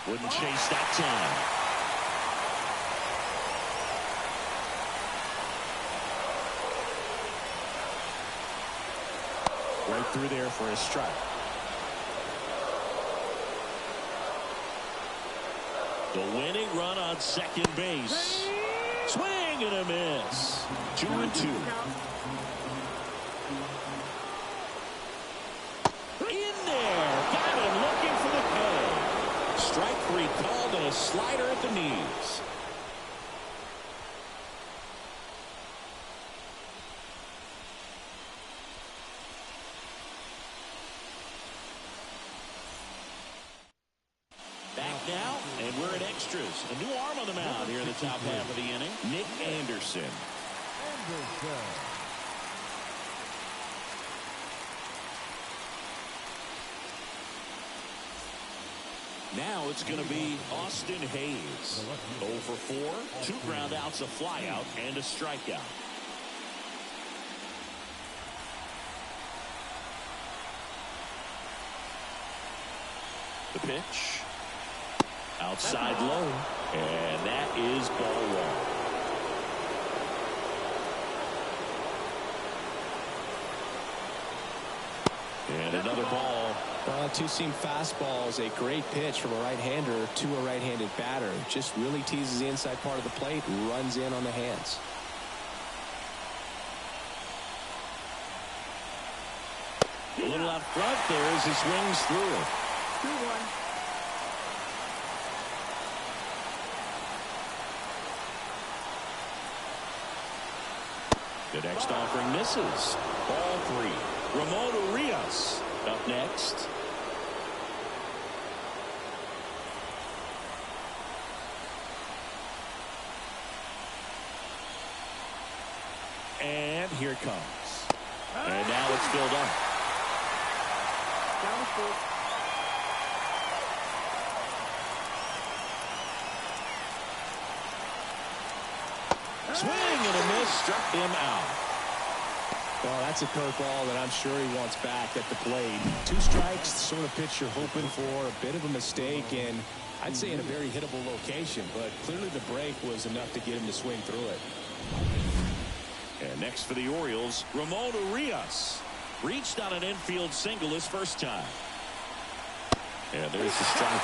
Wouldn't chase that time. Right through there for a strike. The winning run on second base. Swing and a miss. 2-2. In there. Got him looking for the pay. Strike 3 called and a slider at the knees. Now, and we're at extras. A new arm on the mound here in the top half of the inning. Nick Anderson. Now it's going to be Austin Hayes. 0 for 4, 2 ground outs, a fly out, and a strikeout. The pitch. Outside low, and that is ball 1. And another ball. Two-seam fastball is a great pitch from a right-hander to a right-handed batter. Just really teases the inside part of the plate, runs in on the hands. A little out front there as he swings through it. 2-1. The next offering misses. Ball 3. Ramon Urias up next. And here it comes. And now it's filled up. Down 4. Swing and a miss, struck him out. Well, that's a curveball that I'm sure he wants back at the plate. 2 strikes, the sort of pitch you're hoping for, a bit of a mistake, and I'd say in a very hittable location, but clearly the break was enough to get him to swing through it. And next for the Orioles, Ramon Urias. Reached on an infield single his first time. And there's the strike.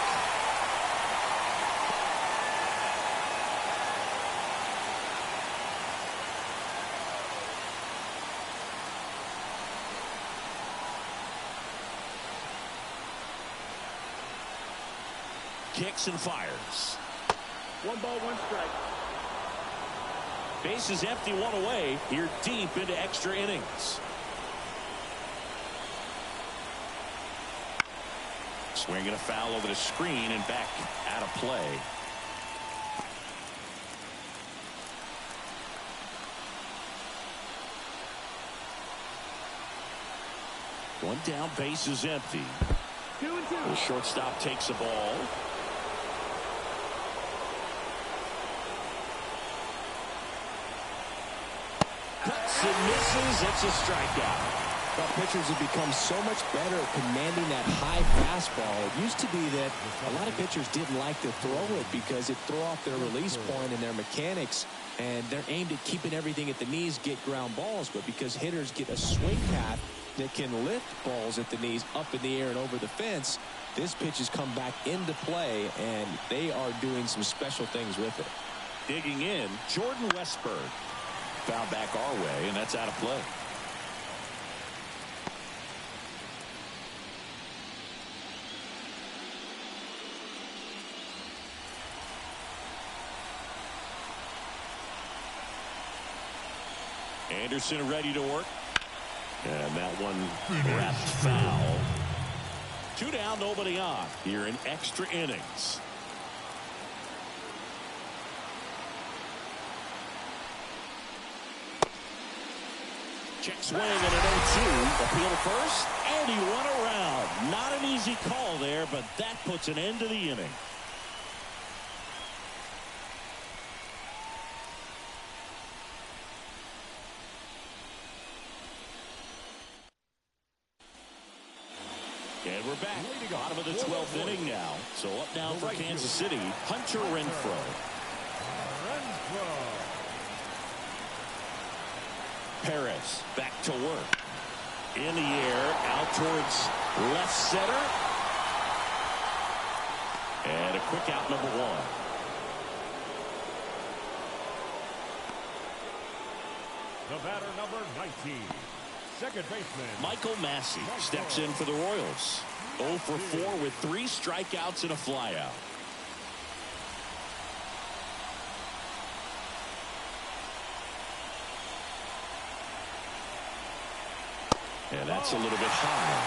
Kicks and fires. 1 ball, 1 strike. Base is empty, 1 away. Here deep into extra innings. Swinging a foul over the screen and back out of play. One down, base is empty. 2-2. The shortstop takes the ball. Cuts and misses. It's a strikeout. Well, pitchers have become so much better at commanding that high fastball. It used to be that a lot of pitchers didn't like to throw it because it threw off their release point and their mechanics, and they're aimed at keeping everything at the knees, get ground balls. But because hitters get a swing path that can lift balls at the knees up in the air and over the fence, this pitch has come back into play, and they are doing some special things with it. Digging in, Jordan Westberg. Foul back our way, and that's out of play. Anderson ready to work. And that one wrapped foul. 2 down, nobody on here in extra innings. Check swing and an 0-2. Appeal to first, and he won around. Not an easy call there, but that puts an end to the inning. And we're back. Bottom of the 12th inning now. So up now for Kansas City, Hunter Renfroe. Perez back to work. In the air, out towards left center. And a quick out, number 1. The batter, number 19. Second baseman Michael Massey steps in for the Royals. 0 for 4 with 3 strikeouts and a flyout. And that's a little bit high.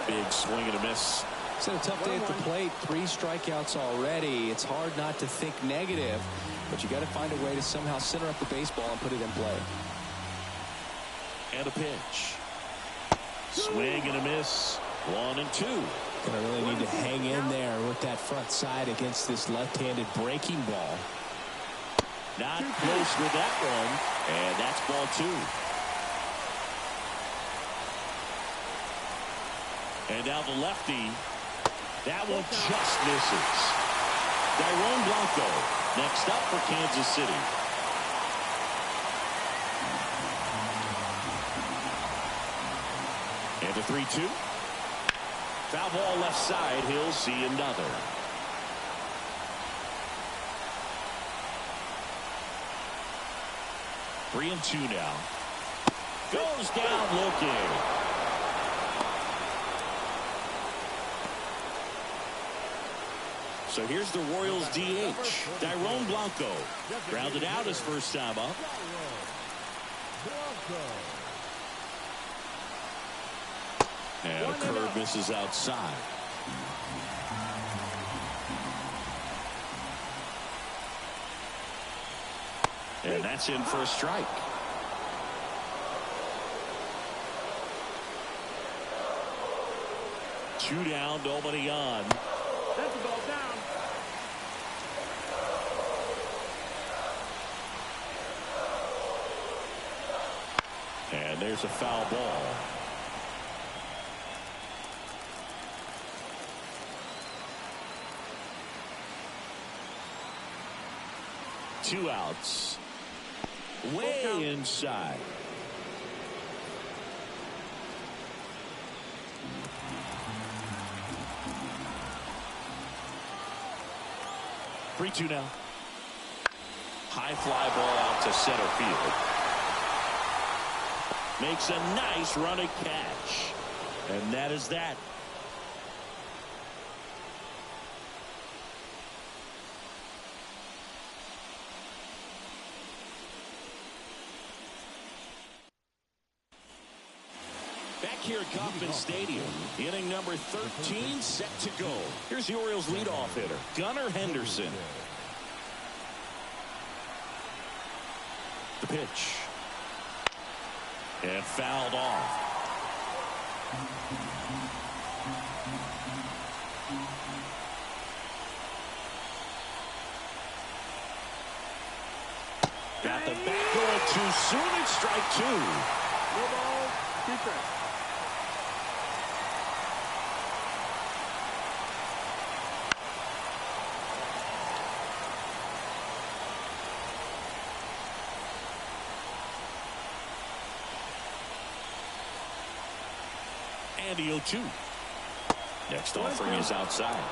1-0. Big swing and a miss. It's a tough day at the plate. 3 strikeouts already. It's hard not to think negative, but you got to find a way to somehow center up the baseball and put it in play. And a pitch. Swing and a miss. 1-2. Gonna really need to hang in there with that front side against this left-handed breaking ball. Not close with that one, and that's ball 2. And now the lefty. That one just misses. Tyrone Blanco next up for Kansas City. And a 3-2. Foul ball left side. He'll see another. Three and 2 now. Goes down looking. So here's the Royals DH, Tyrone Blanco. Grounded out his first time up. And a curve misses outside. And that's in for a strike. Two down, nobody on. That's the ball down. And there's a foul ball. Two outs. Way inside. Three, 2 now. High fly ball out to center field. Makes a nice running catch. And that is that. Back here at Kauffman Stadium, inning number 13 set to go. Here's the Orioles leadoff hitter, Gunnar Henderson. The pitch. And fouled off. Got the back going too soon. It's strike 2. No ball, 2 strikes. And the 0-2. Next offering is outside.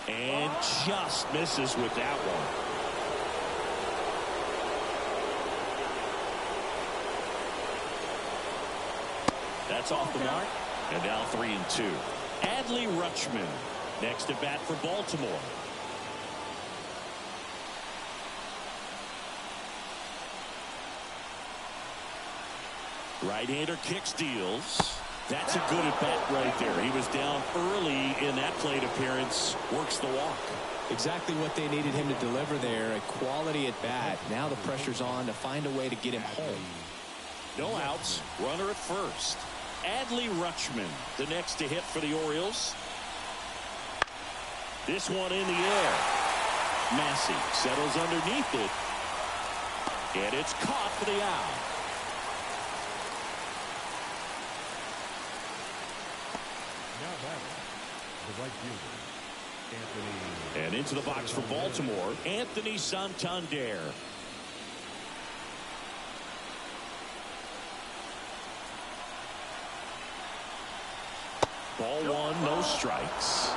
And just misses with that one. That's off the mark. And now 3-2. Adley Rutschman next at bat for Baltimore. Right-hander kicks, deals. That's a good at bat right there. He was down early in that plate appearance. Works the walk. Exactly what they needed him to deliver there. A quality at bat. Now the pressure's on to find a way to get him home. No outs. Runner at first. Adley Rutschman, the next to hit for the Orioles. This one in the air. Massey settles underneath it. And it's caught for the out. Now batting, the right fielder, Anthony. And into the box for Baltimore, Anthony Santander. Ball one, no strikes.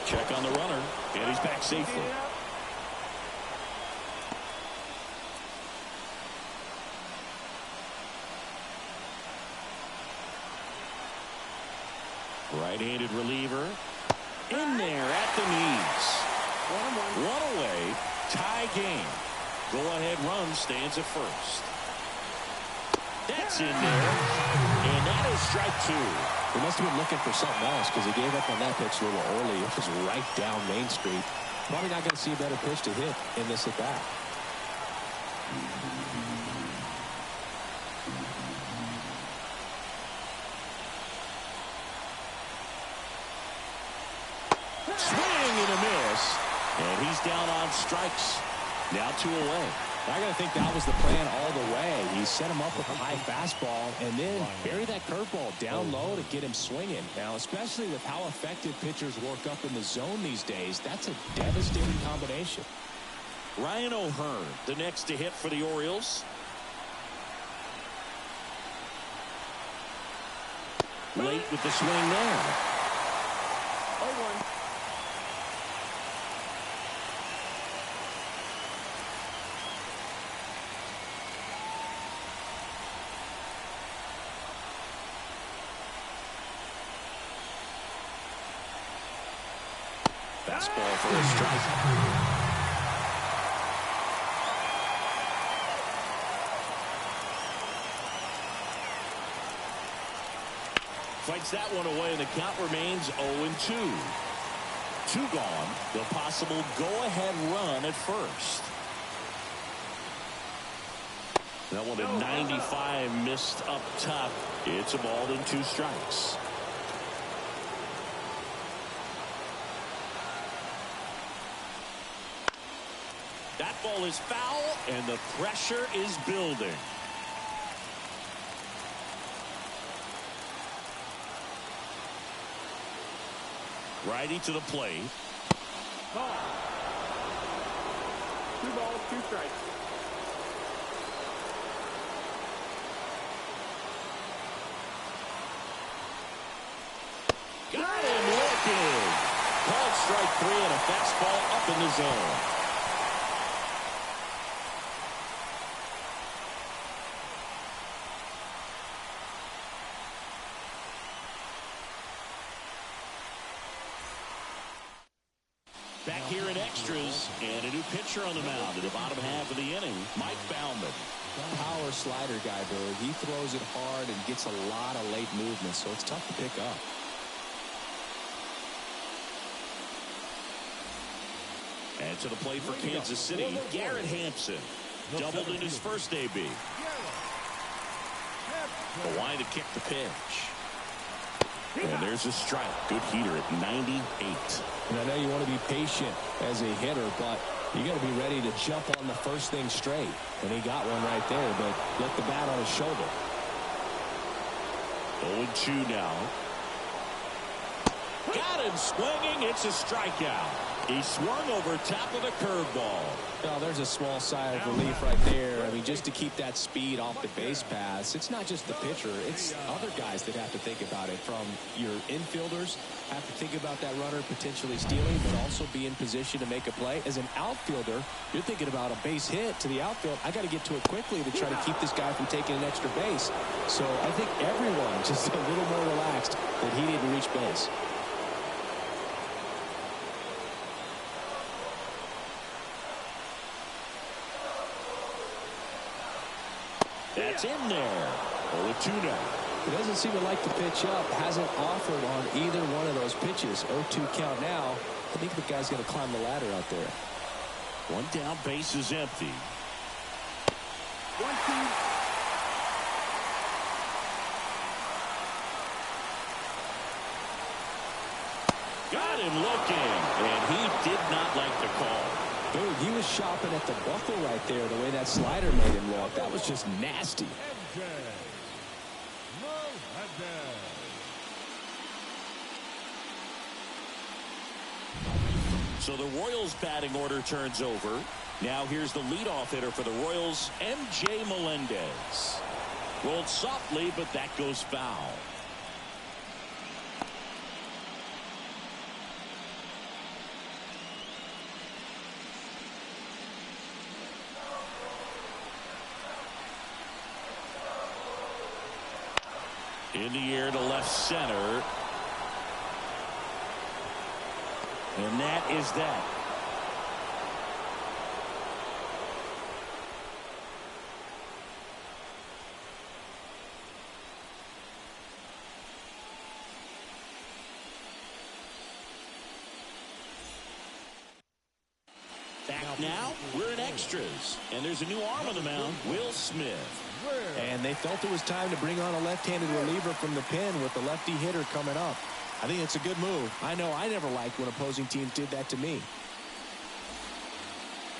Check on the runner, and he's back safely. Right-handed reliever. In there at the knees. 1 away. Tie game. Go-ahead run stands at first. That's in there. And that is strike two. He must have been looking for something else because he gave up on that pitch a little early. It was right down Main Street. Probably not going to see a better pitch to hit in this at bat. Swing and a miss. And he's down on strikes. Now 2 away. I got to think that was the plan all the way. He set him up with a high fastball and then bury that curveball down low to get him swinging. Now, especially with how effective pitchers work up in the zone these days, that's a devastating combination. Ryan O'Hearn, the next to hit for the Orioles. Late with the swing there. 0-1. Fastball for a strike. Fights that one away, and the count remains 0-2. 2 gone. The possible go-ahead run at first. That one at 95 missed up top. It's a ball and 2 strikes. That ball is foul, and the pressure is building. Righty to the plate. Ball. 2 balls, 2 strikes. Got him looking. Called strike 3 and a fastball up in the zone. Back here in extras, and a new pitcher on the mound in the bottom half of the inning, Mike Baumann. Power slider guy, Bird. He throws it hard and gets a lot of late movement, so it's tough to pick up. And to the plate for Kansas City, Garrett Hampson. Doubled in his first AB. The line to kick the pitch. And there's a strike. Good heater at 98. And I know you want to be patient as a hitter, but you got to be ready to jump on the first thing straight. And he got one right there, but let the bat on his shoulder. 0-2 now. Got him swinging. It's a strikeout. He swung over top of the curveball. Well, there's a small sigh of relief right there. I mean, just to keep that speed off the base pass. It's not just the pitcher. It's other guys that have to think about it. From your infielders have to think about that runner potentially stealing, but also be in position to make a play. As an outfielder, you're thinking about a base hit to the outfield. I got to get to it quickly to try to keep this guy from taking an extra base. So I think everyone just a little more relaxed that he didn't reach base. That's in there. 0-2 now. He doesn't seem to like to pitch up. Hasn't offered on either one of those pitches. 0-2 count now. I think the guy's going to climb the ladder out there. One down, base is empty. 1-2. Got him looking, and he did not like the call. Dude, he was shopping at the buckle right there, the way that slider made him look. That was just nasty. So the Royals batting order turns over. Now here's the leadoff hitter for the Royals, MJ Melendez. Rolled softly, but that goes foul. In the air to left center. And that is that. Back now, we're in extras. And there's a new arm on the mound, Will Smith. And they felt it was time to bring on a left-handed reliever from the pen with the lefty hitter coming up. I think it's a good move. I know I never liked when opposing teams did that to me.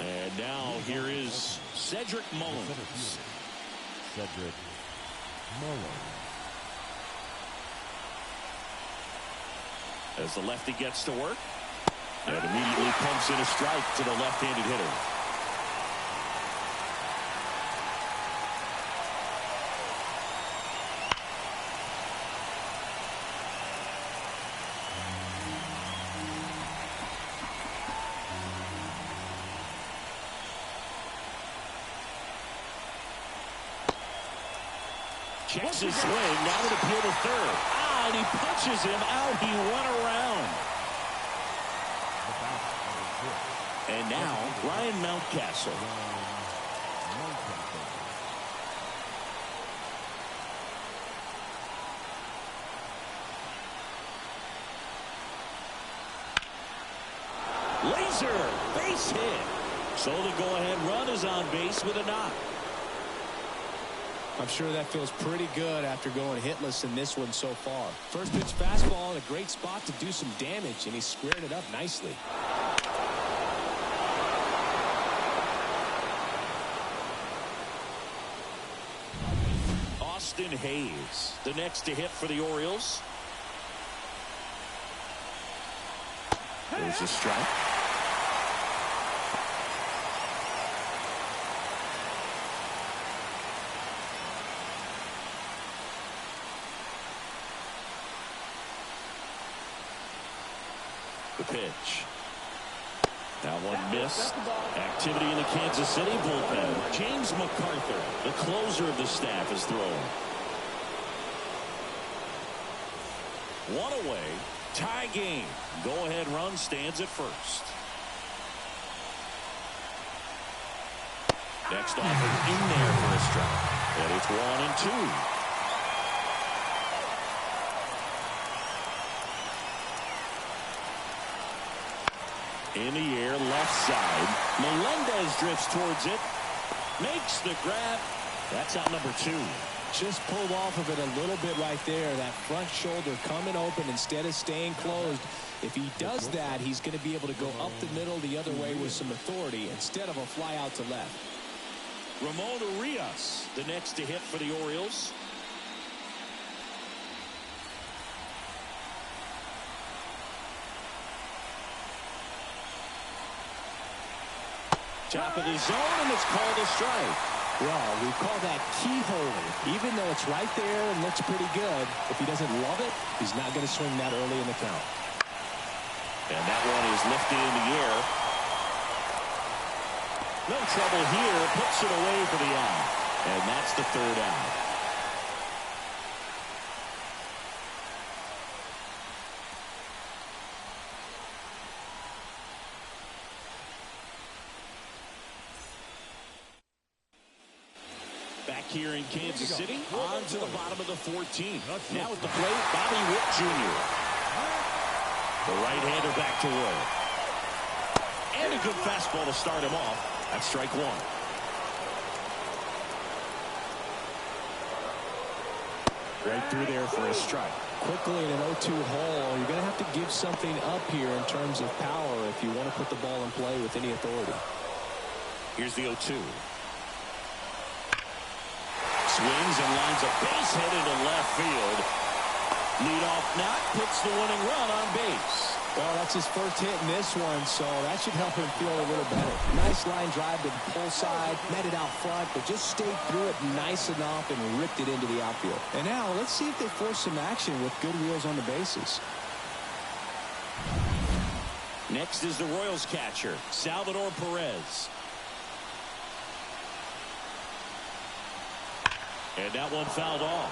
And now here is Cedric Mullins. Cedric Mullins. As the lefty gets to work. And immediately pumps in a strike to the left-handed hitter. Checks his swing, now to appeal to third. And he punches him out. He went around. And now, Ryan Mountcastle. Laser, base hit. So the go-ahead run is on base with a knock. I'm sure that feels pretty good after going hitless in this one so far. First pitch fastball in a great spot to do some damage, and he squared it up nicely. Austin Hayes, the next to hit for the Orioles. There's a strike. The pitch. That one missed. Activity in the Kansas City bullpen. James McArthur, the closer of the staff, is throwing. One away. Tie game. Go-ahead run stands at first. Next offer in there for a strike. And it's 1-2. In the air, left side. Melendez drifts towards it. Makes the grab. That's out number 2. Just pulled off of it a little bit right there. That front shoulder coming open instead of staying closed. If he does that, he's going to be able to go up the middle the other way with some authority instead of a fly out to left. Ramon Urias, the next to hit for the Orioles. Top of the zone, and it's called a strike. Well, we call that keyholing. Even though it's right there and looks pretty good, if he doesn't love it, he's not going to swing that early in the count. And that one is lifted in the air. No trouble here. Puts it away for the out. And that's the third out. Back here in Kansas City, on to the bottom of the 14th. Now at the plate, Bobby Witt Jr. The right-hander back to work. And a good fastball to start him off. That's strike one. Right through there for a strike. Quickly in an 0-2 hole, you're going to have to give something up here in terms of power if you want to put the ball in play with any authority. Here's the 0-2. Swings and lines a base hit into left field. Leadoff knock puts the winning run on base. Well, that's his first hit in this one, so that should help him feel a little better. Nice line drive to the pull side, met it out front, but just stayed through it nice enough and ripped it into the outfield. And now let's see if they force some action with good wheels on the bases. Next is the Royals catcher, Salvador Perez. And that one fouled off.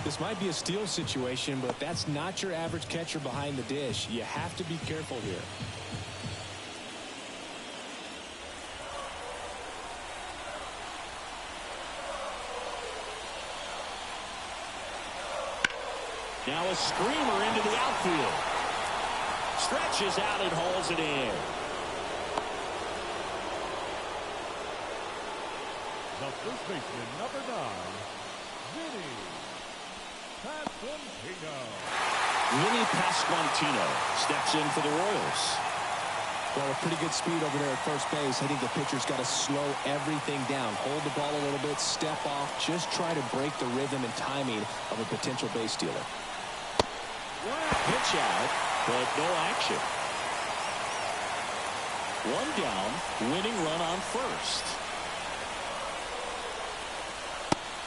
This might be a steal situation, but that's not your average catcher behind the dish. You have to be careful here. Now a screamer into the outfield. Stretches out and hauls it in. The first baseman, number 9, Vinny Pasquantino. Vinny Pasquantino steps in for the Royals. Well, a pretty good speed over there at first base. I think the pitcher's got to slow everything down. Hold the ball a little bit, step off, just try to break the rhythm and timing of a potential base stealer. Pitch out, but no action. One down, winning run on first.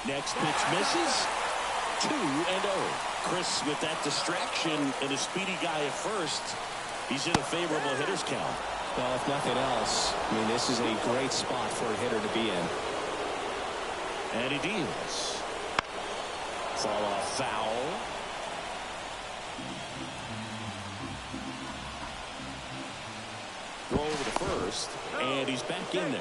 Next pitch misses. 2-0. Chris, with that distraction and a speedy guy at first, he's in a favorable hitter's count. Well, if nothing else, I mean, this is a great spot for a hitter to be in. And he deals. Fall off foul. Throw over to first, and he's back in there.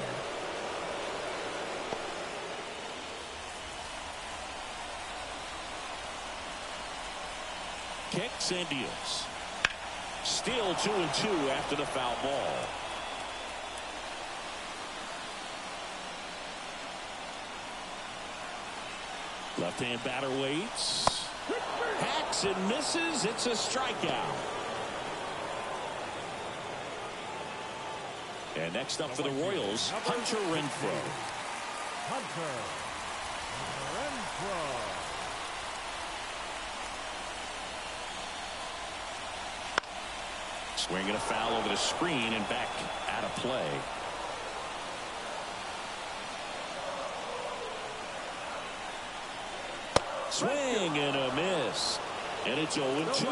Kicks and deals. Still 2-2 after the foul ball. Left-hand batter waits. Hacks and misses. It's a strikeout. And next up for the Royals, Hunter Renfroe. Hunter Renfroe. Swinging a foul over the screen and back out of play. Swing and a miss. And it's 0-2.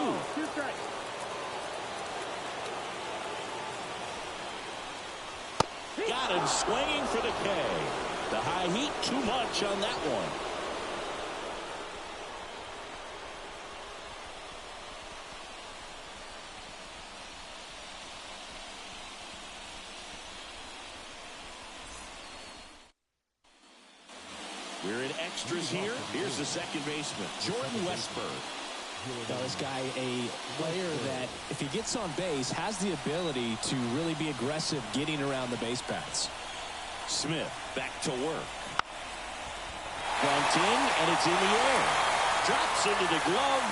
Got him swinging for the K. The high heat, too much on that one. We're in extras here. Here's the second baseman, Jordan Westburg. Now, this guy, a player that, if he gets on base, has the ability to really be aggressive getting around the base paths. Smith back to work. Bunting, and it's in the air. Drops into the glove.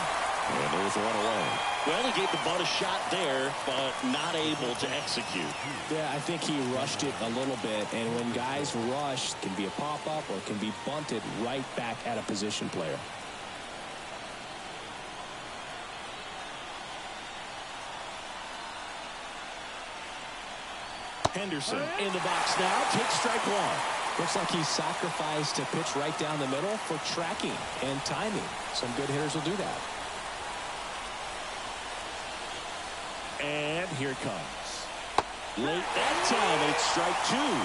And there's one away. Well, he gave the bunt a shot there, but not able to execute. Yeah, I think he rushed it a little bit, and when guys rush, it can be a pop-up or it can be bunted right back at a position player. Henderson in the box now. Takes strike one. Looks like he sacrificed to pitch right down the middle for tracking and timing. Some good hitters will do that. And here it comes. Late that time, it's strike two.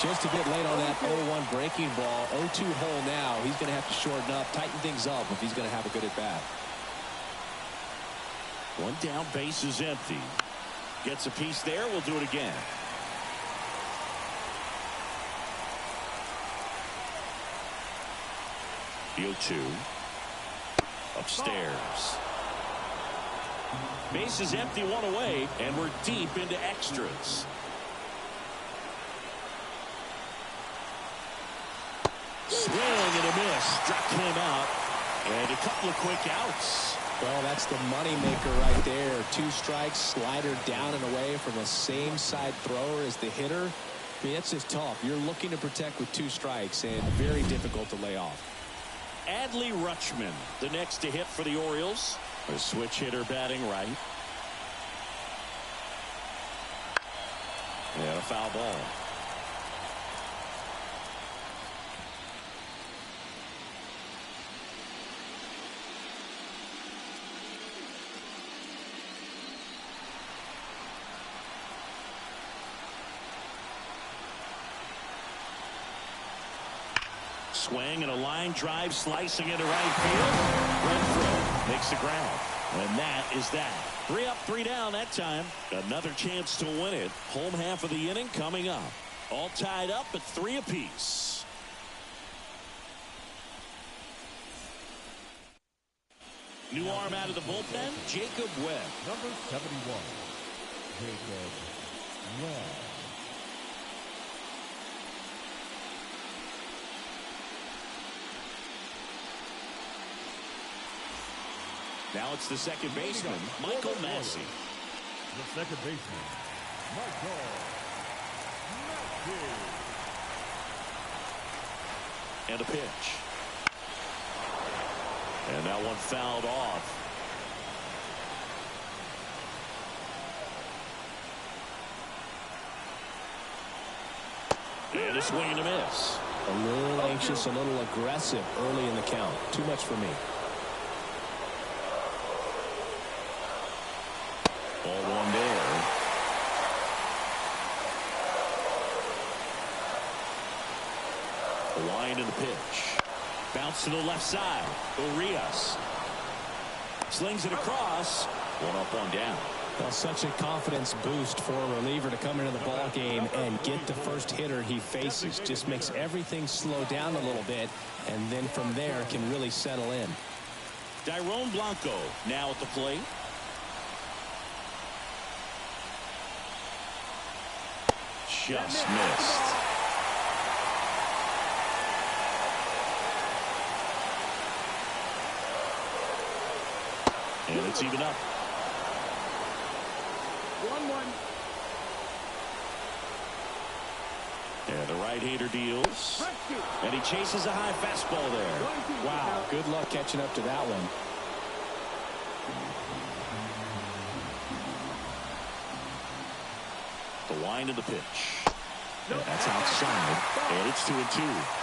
Just a bit late on that 0-1 breaking ball. 0-2 hole now. He's going to have to shorten up, tighten things up if he's going to have a good at bat. One down, base is empty. Gets a piece there. We'll do it again. The 0-2. Upstairs. Base is empty, one away, and we're deep into extras. Swing and a miss. Struck him out. And a couple of quick outs. Well, that's the money maker right there. 2 strikes, slider down and away from a same side thrower as the hitter. I mean, that's just tough. You're looking to protect with 2 strikes and very difficult to lay off. Adley Rutschman, the next to hit for the Orioles. A switch hitter batting right. And a foul ball. Swing and a line drive slicing into right field. Renfroe makes the grab. And that is that. 3 up, 3 down that time. Another chance to win it. Home half of the inning coming up. All tied up at 3 apiece. New arm out of the bullpen, Jacob Webb. Number 71, Jacob Webb. Now it's the second baseman, Michael Massey. The second baseman, Michael Massey. And a pitch. And that one fouled off. And a swing and a miss. A little anxious, a little aggressive early in the count. Too much for me. Ball one there. The line in the pitch. Bounce to the left side. Urias slings it across. 1 up, 1 down. Well, such a confidence boost for a reliever to come into the ball game and get the first hitter he faces. Just makes everything slow down a little bit, and then from there can really settle in. Dairon Blanco now at the plate. Just missed. And it's even up. 1-1. And the right-hander deals. And he chases a high fastball there. Wow, good luck catching up to that one. The wind of the pitch. And that's outside. And it's 2-2.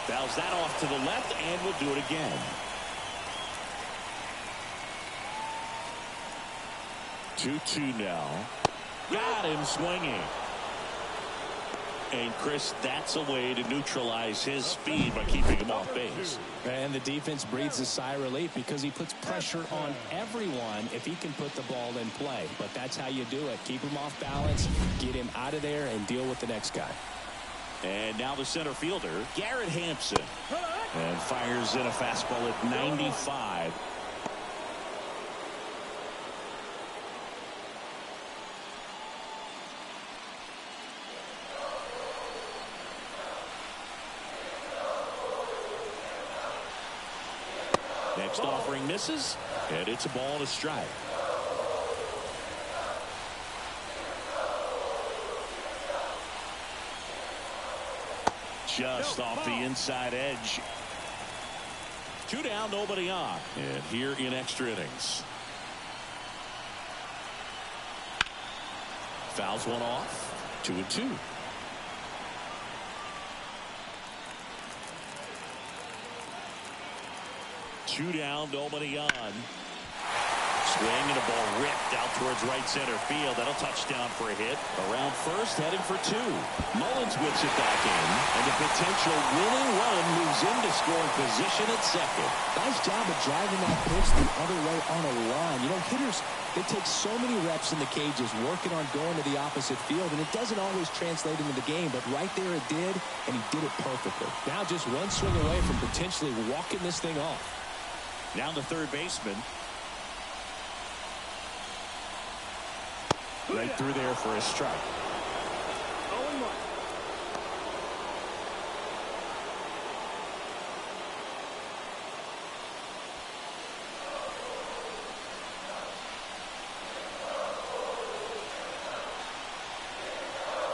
Fouls that off to the left, and we'll do it again. 2-2 now. Got him swinging. And Chris, that's a way to neutralize his speed by keeping him off base. And the defense breathes a sigh of relief because he puts pressure on everyone if he can put the ball in play. But that's how you do it. Keep him off balance, get him out of there, and deal with the next guy. And now the center fielder, Garrett Hampson. And fires in a fastball at 95. Next offering misses, and it's a ball and a strike. Just off the inside edge. Two down, nobody on. And here in extra innings. Fouls one off. 2-2. Two down, nobody on. Swing and a ball ripped out towards right center field. That'll touchdown for a hit. Around first, heading for two. Mullins whips it back in, and the potential winning run moves into scoring position at second. Nice job of driving that pitch the other way on a line. You know, hitters, they take so many reps in the cages working on going to the opposite field, and it doesn't always translate into the game, but right there it did, and he did it perfectly. Now just one swing away from potentially walking this thing off. Down to third baseman. Right through there for a strike. 0-1.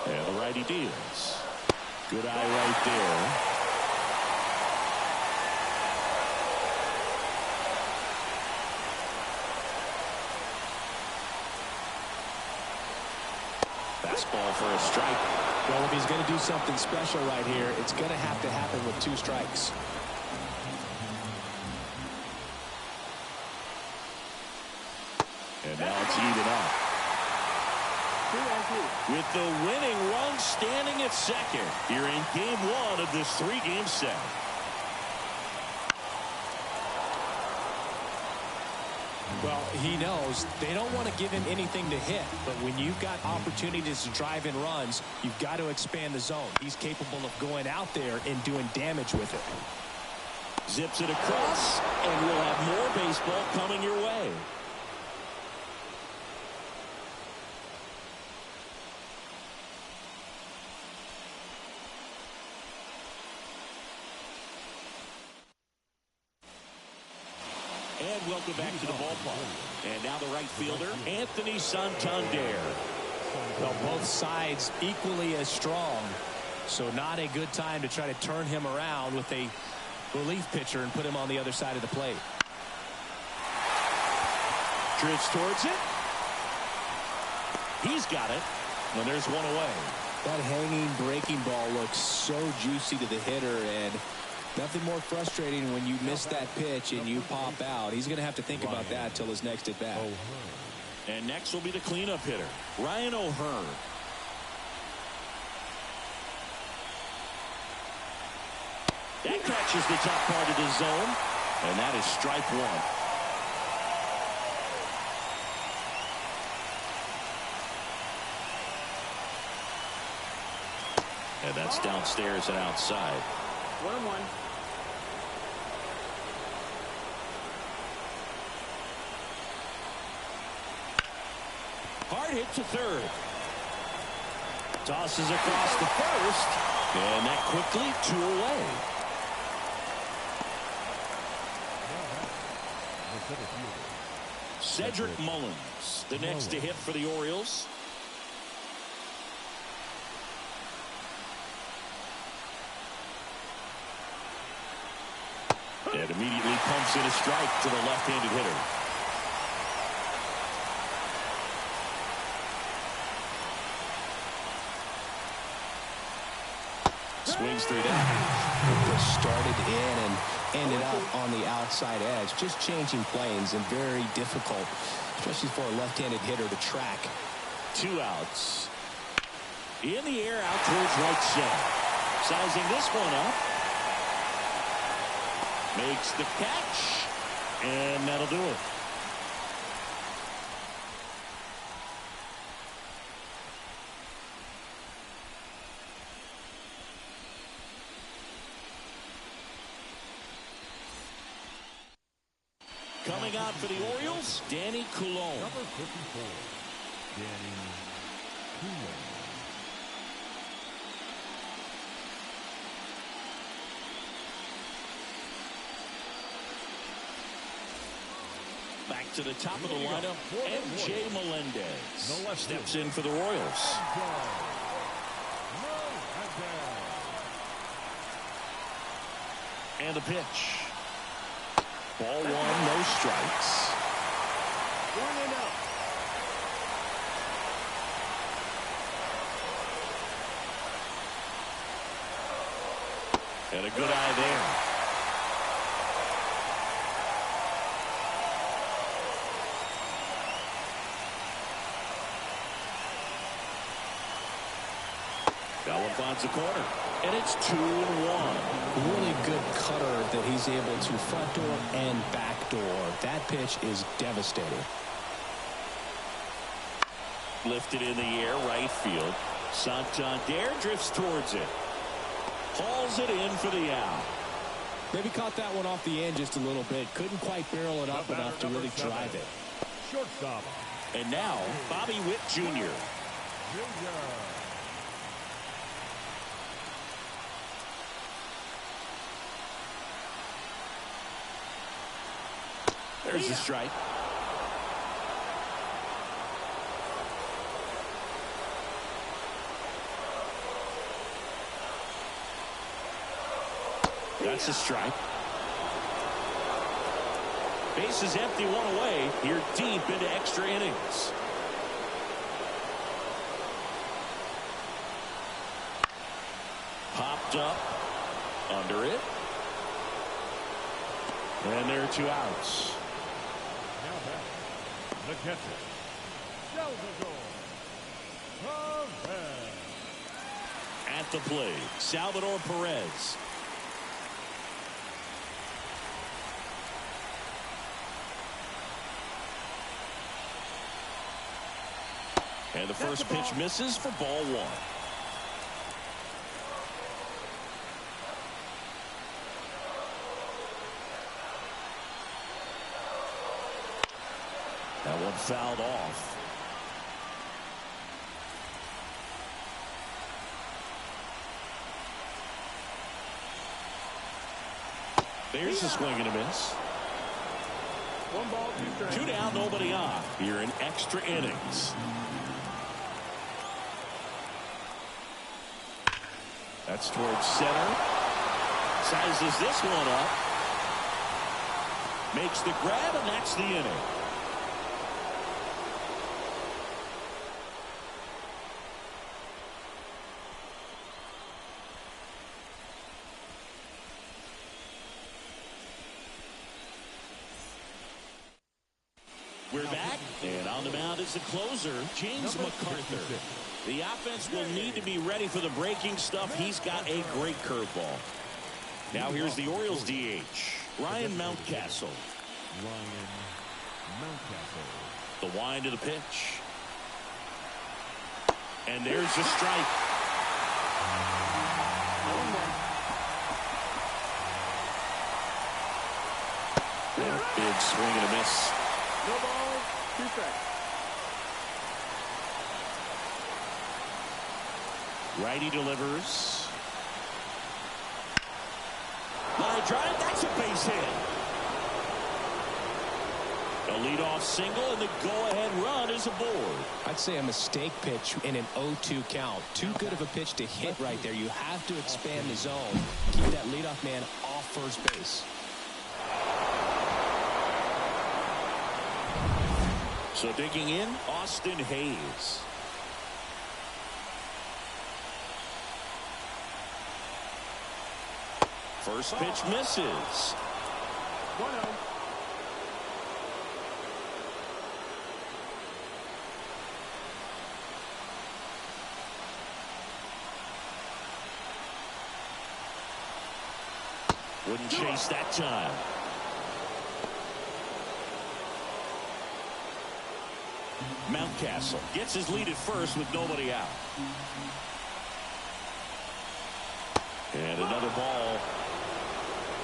And the righty deals. Good eye right there. Fastball for a strike. Well, if he's going to do something special right here, it's going to have to happen with two strikes. And now it's even up. With the winning run standing at second here in game one of this three-game set. Well, he knows they don't want to give him anything to hit, but when you've got opportunities to drive in runs, you've got to expand the zone. He's capable of going out there and doing damage with it. Zips it across, and we'll have more baseball coming your way. And welcome back to the ballpark. And now the right fielder, Anthony Santander. Well, both sides equally as strong, so not a good time to try to turn him around with a relief pitcher and put him on the other side of the plate. Drifts towards it. He's got it. And there's one away. That hanging breaking ball looks so juicy to the hitter, and nothing more frustrating when you miss that pitch and you pop out. He's going to have to think about that till his next at bat. And next will be the cleanup hitter, Ryan O'Hearn. That catches the top part of the zone, and that is strike one. And that's downstairs and outside. 1-1. Hard hit to third. Tosses across the first. And that quickly 2 away. Cedric Mullins, the next to hit for the Orioles. And immediately pumps in a strike to the left-handed hitter. Swings through that. Just started in and ended up on the outside edge. Just changing planes and very difficult, especially for a left-handed hitter to track. 2 outs. In the air out towards right center. Sizing this one up. Makes the catch, and that'll do it. Coming out for the Orioles, Danny Coulombe. Number 54, Danny Coulombe. Back to the top of the lineup, MJ Melendez steps in for the Royals. And the pitch. Ball one, no strikes. 1-0. And a good eye there. That one finds the corner. And it's 2-1. Really good cutter that he's able to front door and back door. That pitch is devastating. Lifted in the air, right field. Santander drifts towards it. Hauls it in for the out. Maybe caught that one off the end just a little bit. Couldn't quite barrel it up enough to really drive it. Shortstop. And now, Bobby Witt Jr. There's the strike. That's a strike. Base is empty, one away. Here deep into extra innings. Popped up. Under it. And there are 2 outs. Now back. The catcher. Salvador Perez. At the plate, Salvador Perez. And the first pitch misses for ball one. That one fouled off. There's a swing and a miss. 1 ball, 2 strikes. 2 down, nobody on. Here in extra innings. That's towards center. Sizes this one up. Makes the grab, and that's the inning. We're back, and on the mound is the closer, James McArthur. The offense will need to be ready for the breaking stuff. He's got a great curveball. Now here's the Orioles DH, Ryan Mountcastle. Ryan Mountcastle. The wind of the pitch. And there's the strike. 1-1. And a big swing and a miss. No balls, 2 strikes. Righty delivers. Line drive, that's a base hit. A leadoff single, and the go-ahead run is aboard. I'd say a mistake pitch in an 0-2 count. Too good of a pitch to hit right there. You have to expand the zone. Keep that leadoff man off first base. So digging in, Austin Hayes. First pitch misses. 1-0. Wouldn't chase that time. Mountcastle gets his lead at first with nobody out. And another ball.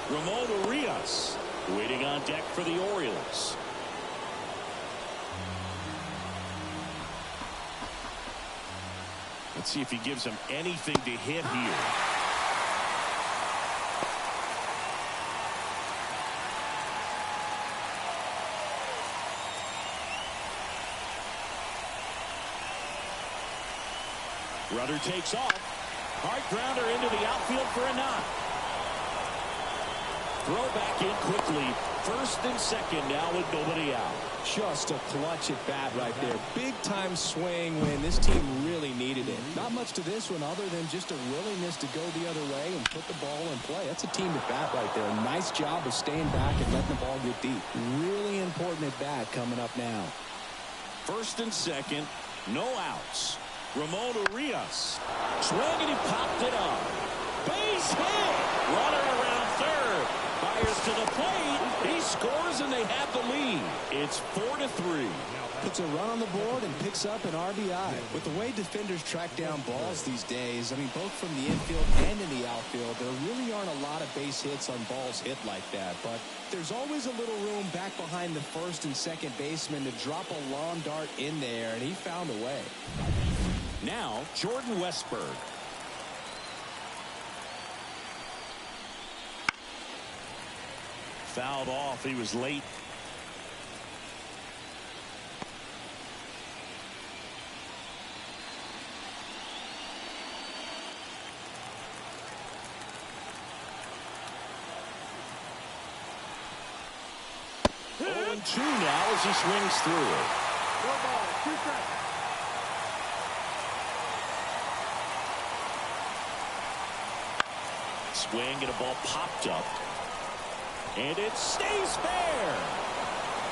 Ramon Urias waiting on deck for the Orioles. Let's see if he gives him anything to hit here. Runner takes off. Hard grounder into the outfield for a knock. Throw back in quickly. First and second now with nobody out. Just a clutch at bat right there. Big time swing when this team really needed it. Not much to this one other than just a willingness to go the other way and put the ball in play. That's a team at bat right there. Nice job of staying back and letting the ball get deep. Really important at bat coming up now. First and second, no outs. Ramon Urias. Swing and he popped it up. Base hit. Runner around third. Fires to the plate. He scores and they have the lead. It's 4-3. Puts a run on the board and picks up an RBI. With the way defenders track down balls these days, I mean, both from the infield and in the outfield, there really aren't a lot of base hits on balls hit like that. But there's always a little room back behind the first and second baseman to drop a long dart in there, and he found a way. Now, Jordan Westberg. Fouled off. He was late. And 2 now as he swings through it. No ball, 2 strikes. Swing and a ball popped up. And it stays fair.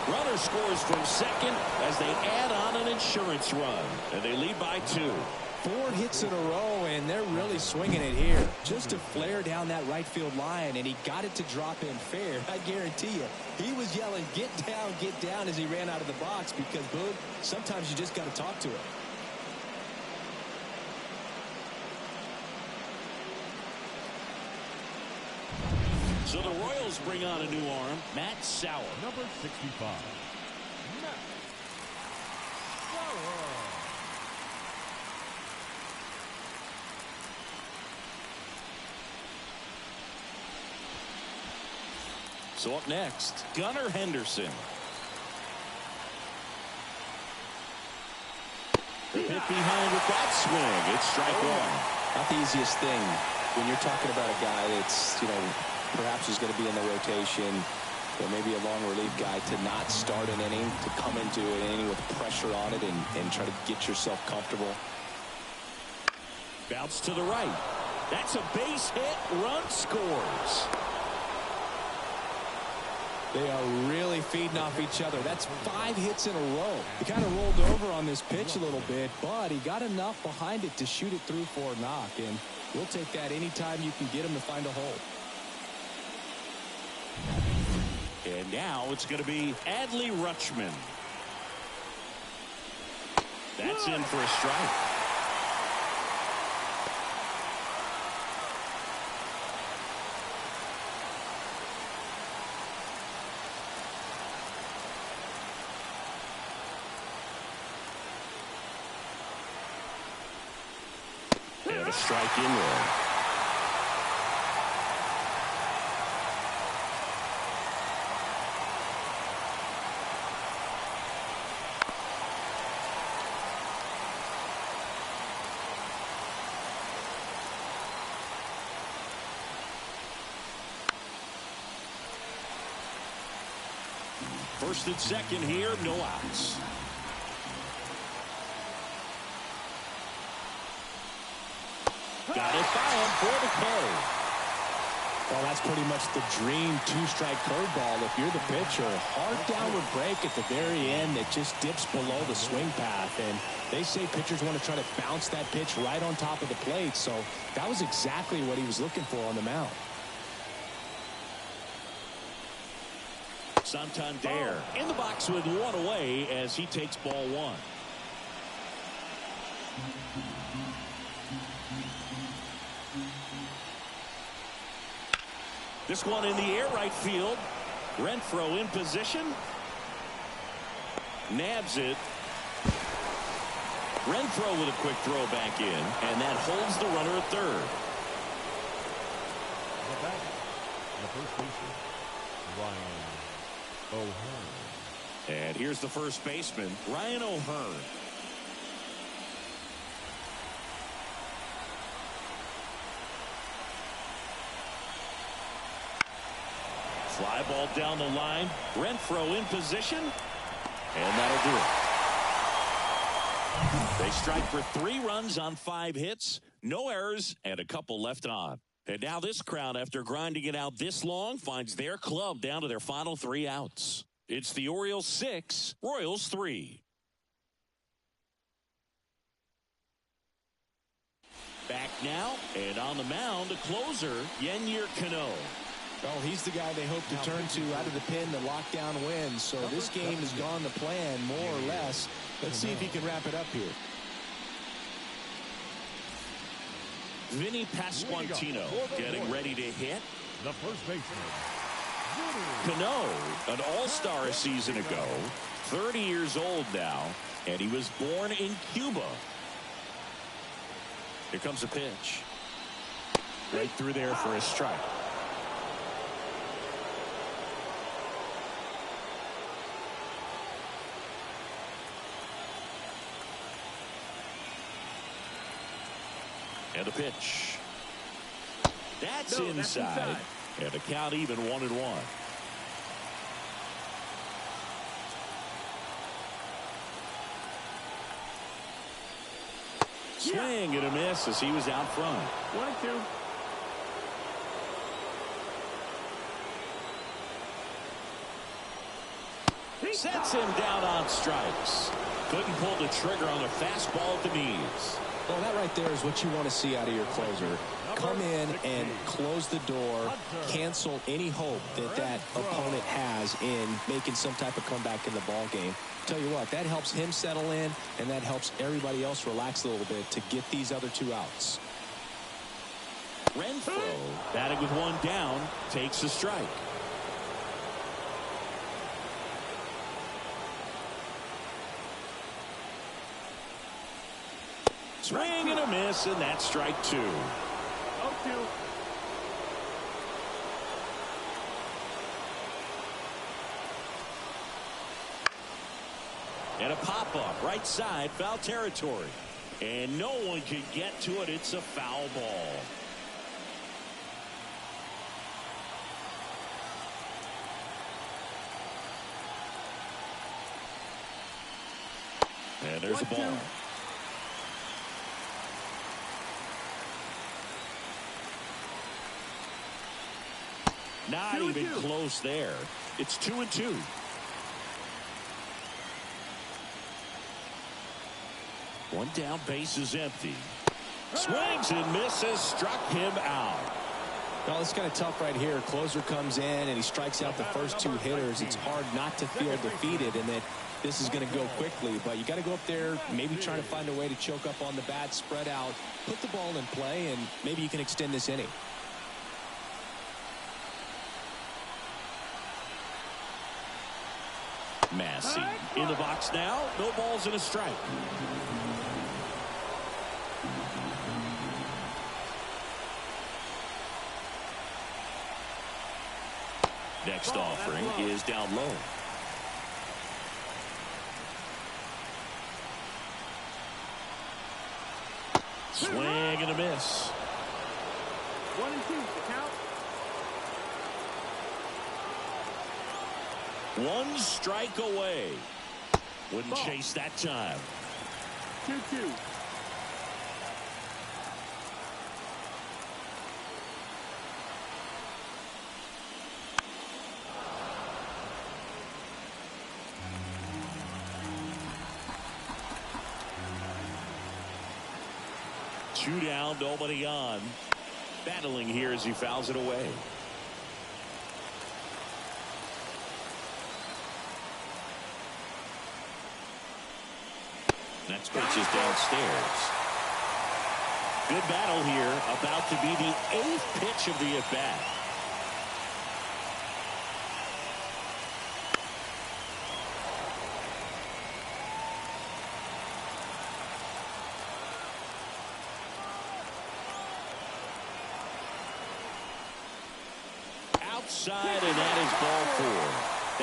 Runner scores from second as they add on an insurance run. And they lead by 2. 4 hits in a row, and they're really swinging it here. Just a flare down that right field line, and he got it to drop in fair. I guarantee you, he was yelling, get down, as he ran out of the box because, Boog, sometimes you just got to talk to it. So the Royals bring on a new arm, Matt Sauer. Number 65. Matt Sauer. So up next, Gunnar Henderson. The hit behind with that swing. It's strike 1. Not the easiest thing when you're talking about a guy that's, perhaps is going to be in the rotation, or maybe a long relief guy, to not start an inning, to come into an inning with pressure on it and try to get yourself comfortable. Bounce to the right. That's a base hit. Run scores. They are really feeding off each other. That's 5 hits in a row. He kind of rolled over on this pitch a little bit, but he got enough behind it to shoot it through for a knock, and we'll take that anytime you can get him to find a hole. And now it's going to be Adley Rutschman. That's in for a strike. And a strike in there. First and second here, no outs. Got it by him for the K. Well, that's pretty much the dream 2-strike curveball if you're the pitcher. Hard downward break at the very end that just dips below the swing path. And they say pitchers want to try to bounce that pitch right on top of the plate. So that was exactly what he was looking for on the mound. Santander in the box with 1 away as he takes ball 1. This one in the air, right field. Renfroe in position. Nabs it. Renfroe with a quick throw back in, and that holds the runner at third. The batter, the first baseman, Ryan O'Hearn. And here's the first baseman, Ryan O'Hearn. Fly ball down the line. Renfroe in position. And that'll do it. They strike for 3 runs on 5 hits. No errors and a couple left on. And now this crowd, after grinding it out this long, finds their club down to their final 3 outs. It's the Orioles 6, Royals 3. Back now, and on the mound, the closer, Yennier Cano. Well, he's the guy they hope to turn to out of the pen to lock down wins. So this game has gone to plan, more or less. Let's see if he can wrap it up here. Vinny Pasquantino getting ready to hit. The first baseman. Cano, an all-star a season ago, 30 years old now, and he was born in Cuba. Here comes a pitch. Right through there for a strike. And a pitch. That's inside. And a count even 1-1. Swing and a miss as he was out front. 1-2. Sets him down on strikes. Couldn't pull the trigger on a fastball at the knees. Well, that right there is what you want to see out of your closer. Come in and close the door, cancel any hope that that opponent has in making some type of comeback in the ball game. Tell you what, that helps him settle in, and that helps everybody else relax a little bit to get these other 2 outs. Renfroe, batting with 1 down, takes a strike. Swing and a miss, and that's strike 2. 0-2. And a pop-up, right side, foul territory. And no one can get to it. It's a foul ball. And there's a ball. Not even close there. It's 2-2. One down, base is empty. Swings and misses, struck him out. Well, it's kind of tough right here. Closer comes in and he strikes out the first 2 hitters. It's hard not to feel defeated and that this is going to go quickly. But you got to go up there, maybe try to find a way to choke up on the bat, spread out, put the ball in play, and maybe you can extend this inning. Massey in the box now. No balls and a strike. Next offering is down low. Swing and a miss. 1-2. The count. 1 strike away. Wouldn't chase that time. 2-2. Two down, nobody on. Battling here as he fouls it away. Next pitch is downstairs. Good battle here. About to be the 8th pitch of the at-bat. Outside, and that is ball 4.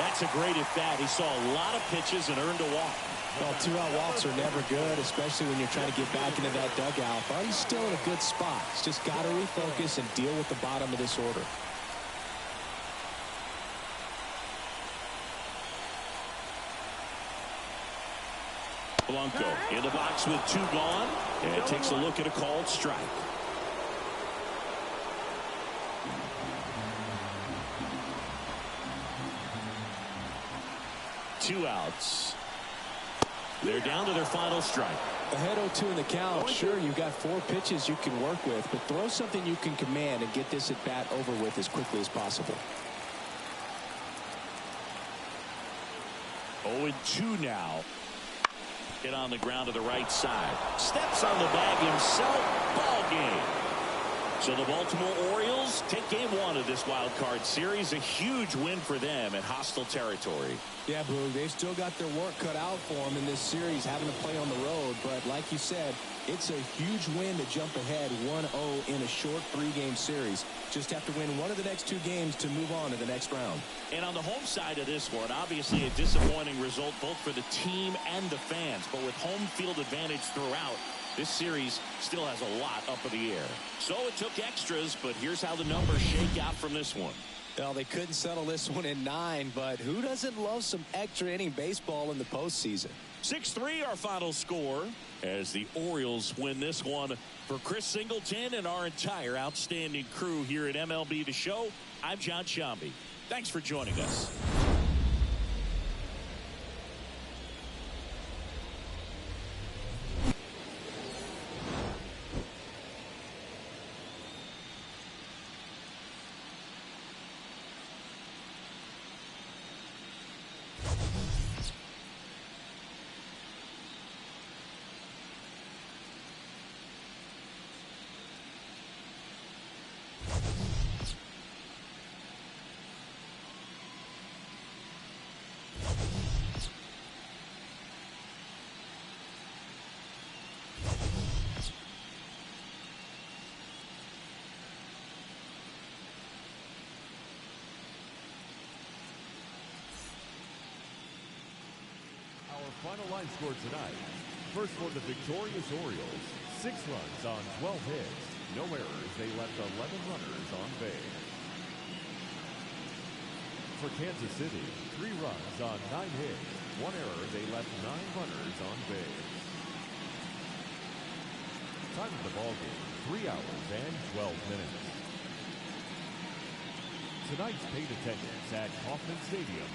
That's a great at-bat. He saw a lot of pitches and earned a walk. Well, 2-out walks are never good, especially when you're trying to get back into that dugout. But he's still in a good spot. He's just got to refocus and deal with the bottom of this order. Blanco in the box with 2 gone, and takes a look at a called strike. Two outs. They're down to their final strike. Ahead 0-2 in the count. Sure, you've got 4 pitches you can work with, but throw something you can command and get this at bat over with as quickly as possible. 0-2 now. Hit on the ground to the right side. Steps on the bag himself. Ball game. So the Baltimore Orioles take game 1 of this wild card series. A huge win for them at hostile territory. Yeah, Boog, they've still got their work cut out for them in this series, having to play on the road. But like you said, it's a huge win to jump ahead 1-0 in a short 3-game series. Just have to win one of the next 2 games to move on to the next round. And on the home side of this one, obviously a disappointing result both for the team and the fans. But with home field advantage throughout, this series still has a lot up in the air. So it took extras, but here's how the numbers shake out from this one. Well, they couldn't settle this one in 9, but who doesn't love some extra inning baseball in the postseason? 6-3 our final score as the Orioles win this one. For Chris Singleton and our entire outstanding crew here at MLB The Show, I'm John Shambi. Thanks for joining us. Final line score tonight. First for the victorious Orioles, 6 runs on 12 hits. No errors. They left 11 runners on base. For Kansas City, 3 runs on 9 hits. 1 error. They left 9 runners on base. Time of the ball game, 3 hours and 12 minutes. Tonight's paid attendance at Kauffman Stadium,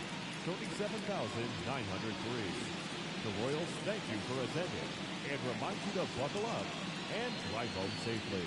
27,903. The Royals thank you for attending and remind you to buckle up and drive home safely.